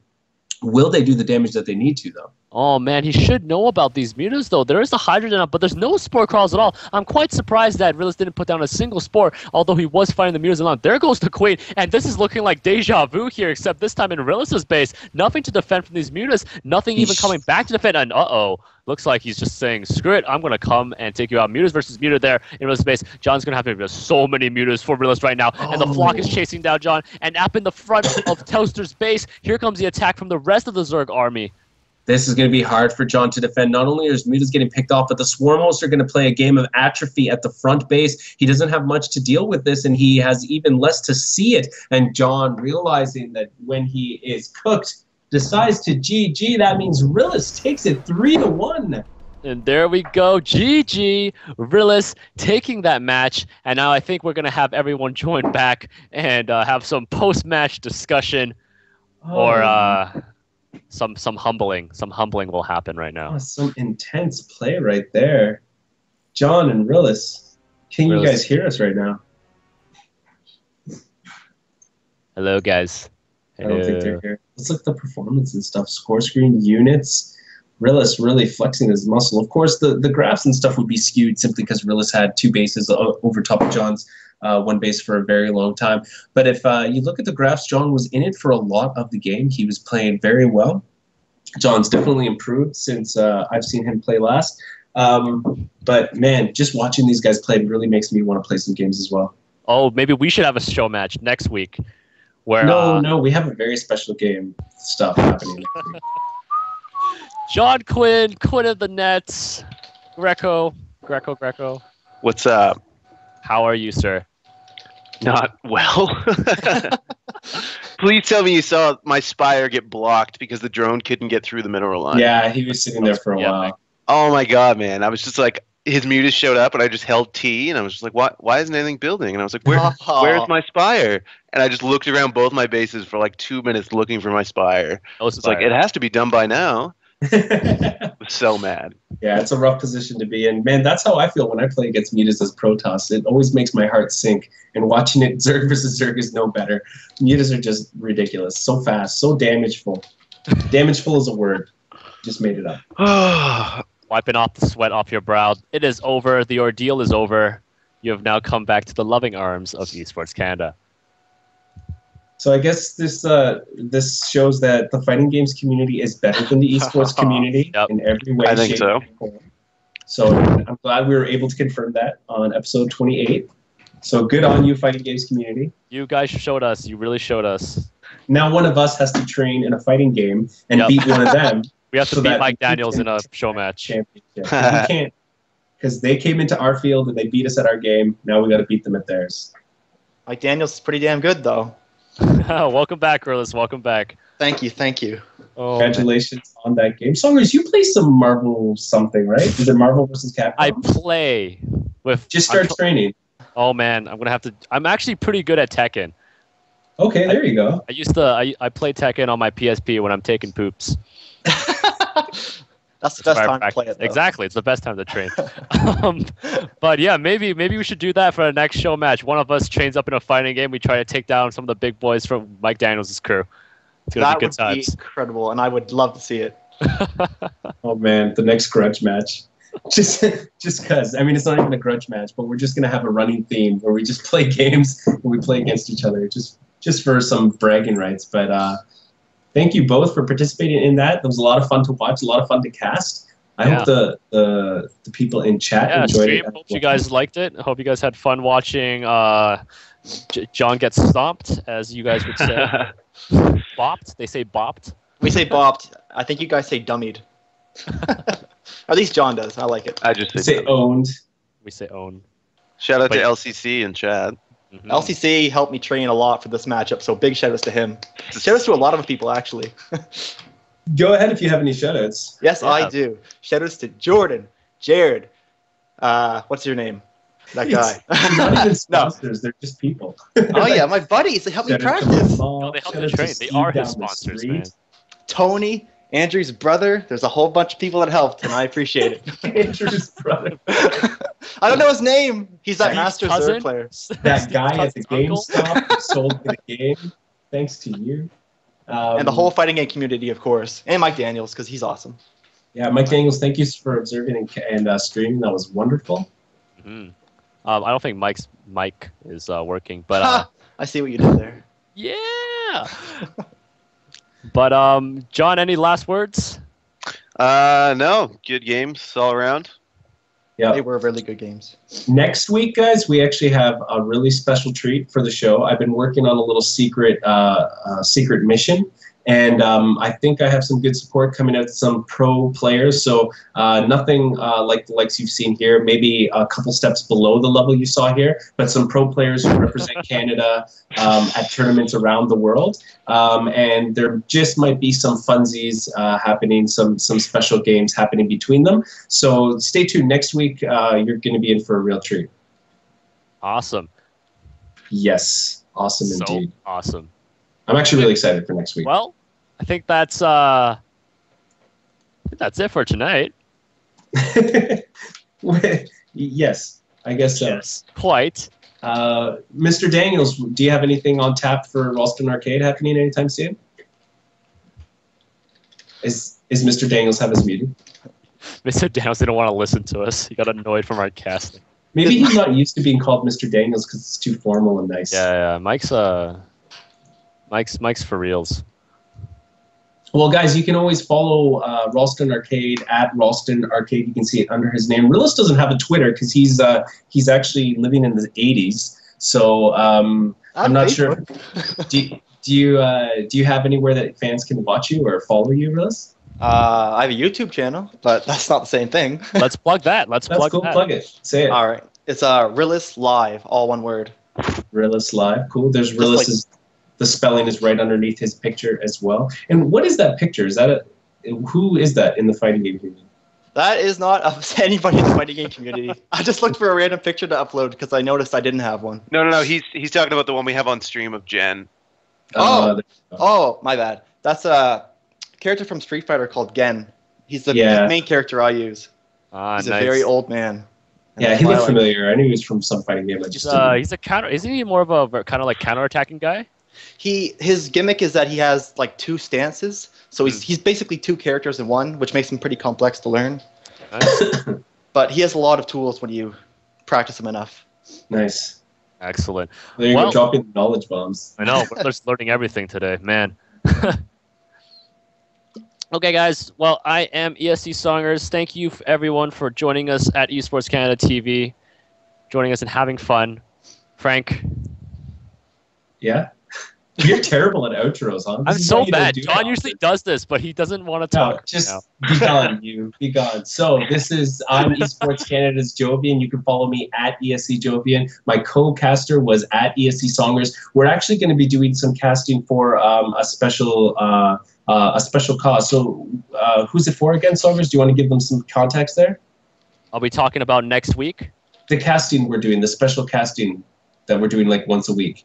Will they do the damage that they need to, though? Oh, man, he should know about these mutas, though. There is the hydrogen up, but there's no spore crawls at all. I'm quite surprised that Rhyllis didn't put down a single spore, although he was fighting the mutas along. There goes the queen, and this is looking like deja vu here, except this time in Rhyllis's base. Nothing to defend from these mutas, nothing even coming back to defend, and looks like he's just saying, screw it, I'm going to come and take you out. Mutas versus muta there in Rhyllis's base. John's going to have to have so many mutas for Rhyllis right now, and the flock is chasing down John, and up in the front of Toaster's base, here comes the attack from the rest of the Zerg army. This is going to be hard for John to defend. Not only are his mutas getting picked off, but the swarm hosts are going to play a game of atrophy at the front base. He doesn't have much to deal with this, and he has even less to see it. And John, realizing that when he is cooked, decides to GG. That means Rhyllis takes it 3-1. And there we go. GG. Rhyllis taking that match. And now I think we're going to have everyone join back and have some post-match discussion or... Some humbling will happen right now. Oh, some intense play right there. John and Rhyllis. Can you guys hear us right now? Hello, guys. I don't think they're here. Let's look at the performance and stuff. Score screen, units. Rhyllis really flexing his muscle. Of course, the graphs and stuff would be skewed simply because Rhyllis had 2 bases over top of John's. 1 base for a very long time. But if you look at the graphs, John was in it for a lot of the game. He was playing very well. John's definitely improved since I've seen him play last. But, man, just watching these guys play really makes me want to play some games as well. Oh, maybe we should have a show match next week. Where No, we have a very special game stuff happening next week. John Quinn of the Nets, Greco. What's up? How are you, sir? Not well. Please tell me you saw my spire get blocked because the drone couldn't get through the mineral line. Yeah, he was sitting there for a while. Oh my god, man. I was just like, his mutas showed up, and I just held T, and I was just like, why isn't anything building? And I was like, where's my spire? And I just looked around both my bases for like 2 minutes looking for my spire. It's like, it has to be done by now. I was so mad. Yeah, it's a rough position to be in. Man, that's how I feel when I play against mutas as Protoss. It always makes my heart sink. And watching it, Zerg versus Zerg is no better. Mutas are just ridiculous. So fast, so damageful. Damageful is a word. Just made it up. Wiping off the sweat off your brow. It is over. The ordeal is over. You have now come back to the loving arms of Esports Canada. So I guess this shows that the fighting games community is better than the esports community in every way. I think so. So I'm glad we were able to confirm that on episode 28. So good on you, fighting games community. You guys showed us. You really showed us. Now one of us has to train in a fighting game and beat one of them. We have to beat Mike Daniels in a show match. Championship. We can't, because they came into our field and they beat us at our game. Now we got to beat them at theirs. Mike Daniels is pretty damn good, though. Welcome back, Rhyllis. Welcome back. Thank you. Oh, congratulations on that game. Songers, you play some Marvel something, right? Is it Marvel versus Capcom? I play with... Just start training. Oh, man. I'm going to have to... I'm actually pretty good at Tekken. Okay, there you go. I play Tekken on my PSP when I'm taking poops. That's the best time to play it, though. Exactly. It's the best time to train. But yeah, maybe we should do that for the next show match. One of us trains up in a fighting game. We try to take down some of the big boys from Mike Daniels' crew. It's gonna be good times. That would be incredible, and I would love to see it. Oh man, the next Grudge match. Just because. I mean, it's not even a Grudge match, but we're just gonna have a running theme where we just play games and we play against each other, just for some bragging rights. But thank you both for participating in that. It was a lot of fun to watch, a lot of fun to cast. I hope the people in chat enjoyed it. Hope you guys liked it. I hope you guys had fun watching John get stomped, as you guys would say. Bopped? They say bopped? We say bopped. I think you guys say dummied. At least John does. I like it. I just say owned. We say owned. Shout out to LCC and Chad. Mm-hmm. LCC helped me train a lot for this matchup, so big shout outs to him. Shout outs to a lot of people, actually. Go ahead if you have any shout outs. Yes, I do. Shout outs to Jordan, Jared, what's your name? That guy. Not even sponsors, they're just people. Oh yeah, my buddies. They help me practice. No, they help me train. They are his sponsors, man. Tony, Andrew's brother. There's a whole bunch of people that helped, and I appreciate it. Andrew's brother. I don't know his name. He's that master Zerg player. That guy at the GameStop who sold me the game. Thanks to you. And the whole fighting game community, of course. And Mike Daniels, because he's awesome. Yeah, Mike Daniels, thank you for observing and streaming. That was wonderful. Mm-hmm. I don't think Mike's mic is working, but I see what you did there. Yeah. But John, any last words? No, good games all around. Yeah, they were really good games. Next week, guys, we actually have a really special treat for the show. I've been working on a little secret mission. And I think I have some good support coming out, some pro players. So nothing like the likes you've seen here, maybe a couple steps below the level you saw here, but some pro players who represent Canada at tournaments around the world. And there just might be some funsies happening, some special games happening between them. So stay tuned. Next week, you're going to be in for a real treat. Awesome. Yes. Awesome indeed. Awesome. I'm actually really excited for next week. Well, I think that's it for tonight. Yes, I guess so. Yes, quite. Mr. Daniels, do you have anything on tap for Ralston Arcade happening anytime soon? Is Mr. Daniels have his meeting? Mr. Daniels didn't want to listen to us. He got annoyed from our casting. Maybe he's not used to being called Mr. Daniels because it's too formal and nice. Yeah. Mike's for reals. Well, guys, you can always follow Ralston Arcade at Ralston Arcade. You can see it under his name. Rhyllis doesn't have a Twitter because he's actually living in the 80s. So I'm not sure. Do you have anywhere that fans can watch you or follow you, Rhyllis? I have a YouTube channel, but that's not the same thing. Let's plug that. Plug it. Say it. All right. It's Rhyllis Live, all one word. Rhyllis Live. Cool. There's Rhyllis's. The spelling is right underneath his picture as well. And what is that picture? Is that who is that in the fighting game community? That is not up to anybody in the fighting game community. I just looked for a random picture to upload because I noticed I didn't have one. No. He's talking about the one we have on stream of Jen. Oh, my bad. That's a character from Street Fighter called Gen. He's the main character I use. He's a very old man. Yeah, he looked familiar. I knew he was from some fighting game. He's a counter. Isn't he more of a kind of like counter-attacking guy? His gimmick is that he has like 2 stances, so he's basically 2 characters in one, which makes him pretty complex to learn. Nice. But he has a lot of tools when you practice him enough. Nice. Excellent. There you go, dropping knowledge bombs. I know, we're just learning everything today, man. Okay, guys. Well, I am ESC Songers. Thank you, everyone, for joining us at Esports Canada TV, joining us and having fun. Frank? Yeah? You're terrible at outros, huh? I'm so bad. John usually does this, but he doesn't want to talk. No, just be gone, you. Be gone. So I'm Esports Canada's Jovian. You can follow me at ESC Jovian. My co-caster was at ESC Songers. We're actually going to be doing some casting for a special cause. So who's it for again, Songers? Do you want to give them some context there? I'll be talking about next week. The casting we're doing, the special casting that we're doing like once a week.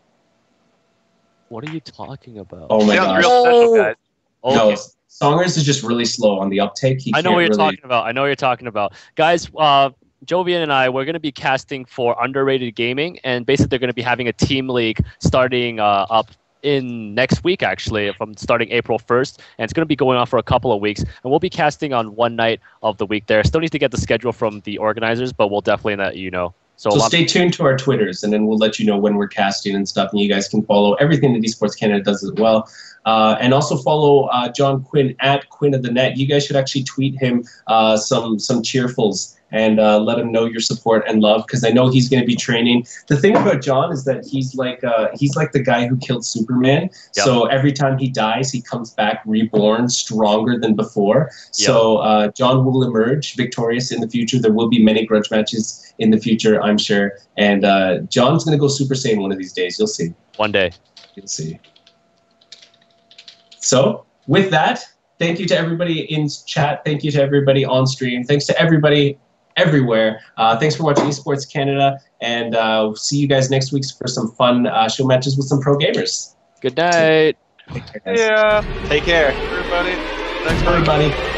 What are you talking about? Oh my god! Real special, guys. Okay. No, Songers is just really slow on the uptake. I know what you're talking about. I know what you're talking about, guys. Jovian and I, we're going to be casting for Underrated Gaming, and basically they're going to be having a team league starting up in next week, actually, from starting April 1st, and it's going to be going on for a couple of weeks, and we'll be casting on one night of the week there. Still need to get the schedule from the organizers, but we'll definitely let you know. So stay tuned to our Twitters, and then we'll let you know when we're casting and stuff, and you guys can follow everything that eSports Canada does as well. And also follow John Quinn at Quinn of the Net. You guys should actually tweet him some cheerfuls and let him know your support and love, because I know he's going to be training. The thing about John is that he's like the guy who killed Superman. Yep. So every time he dies, he comes back reborn, stronger than before. Yep. So John will emerge victorious in the future. There will be many grudge matches in the future, I'm sure. And John's going to go Super Saiyan one of these days. You'll see. One day. You'll see. So with that, thank you to everybody in chat. Thank you to everybody on stream. Thanks to everybody everywhere. Thanks for watching Esports Canada, and see you guys next week for some fun show matches with some pro gamers. Good night. Take care, guys. Yeah. Take care. Everybody. Thanks, everybody.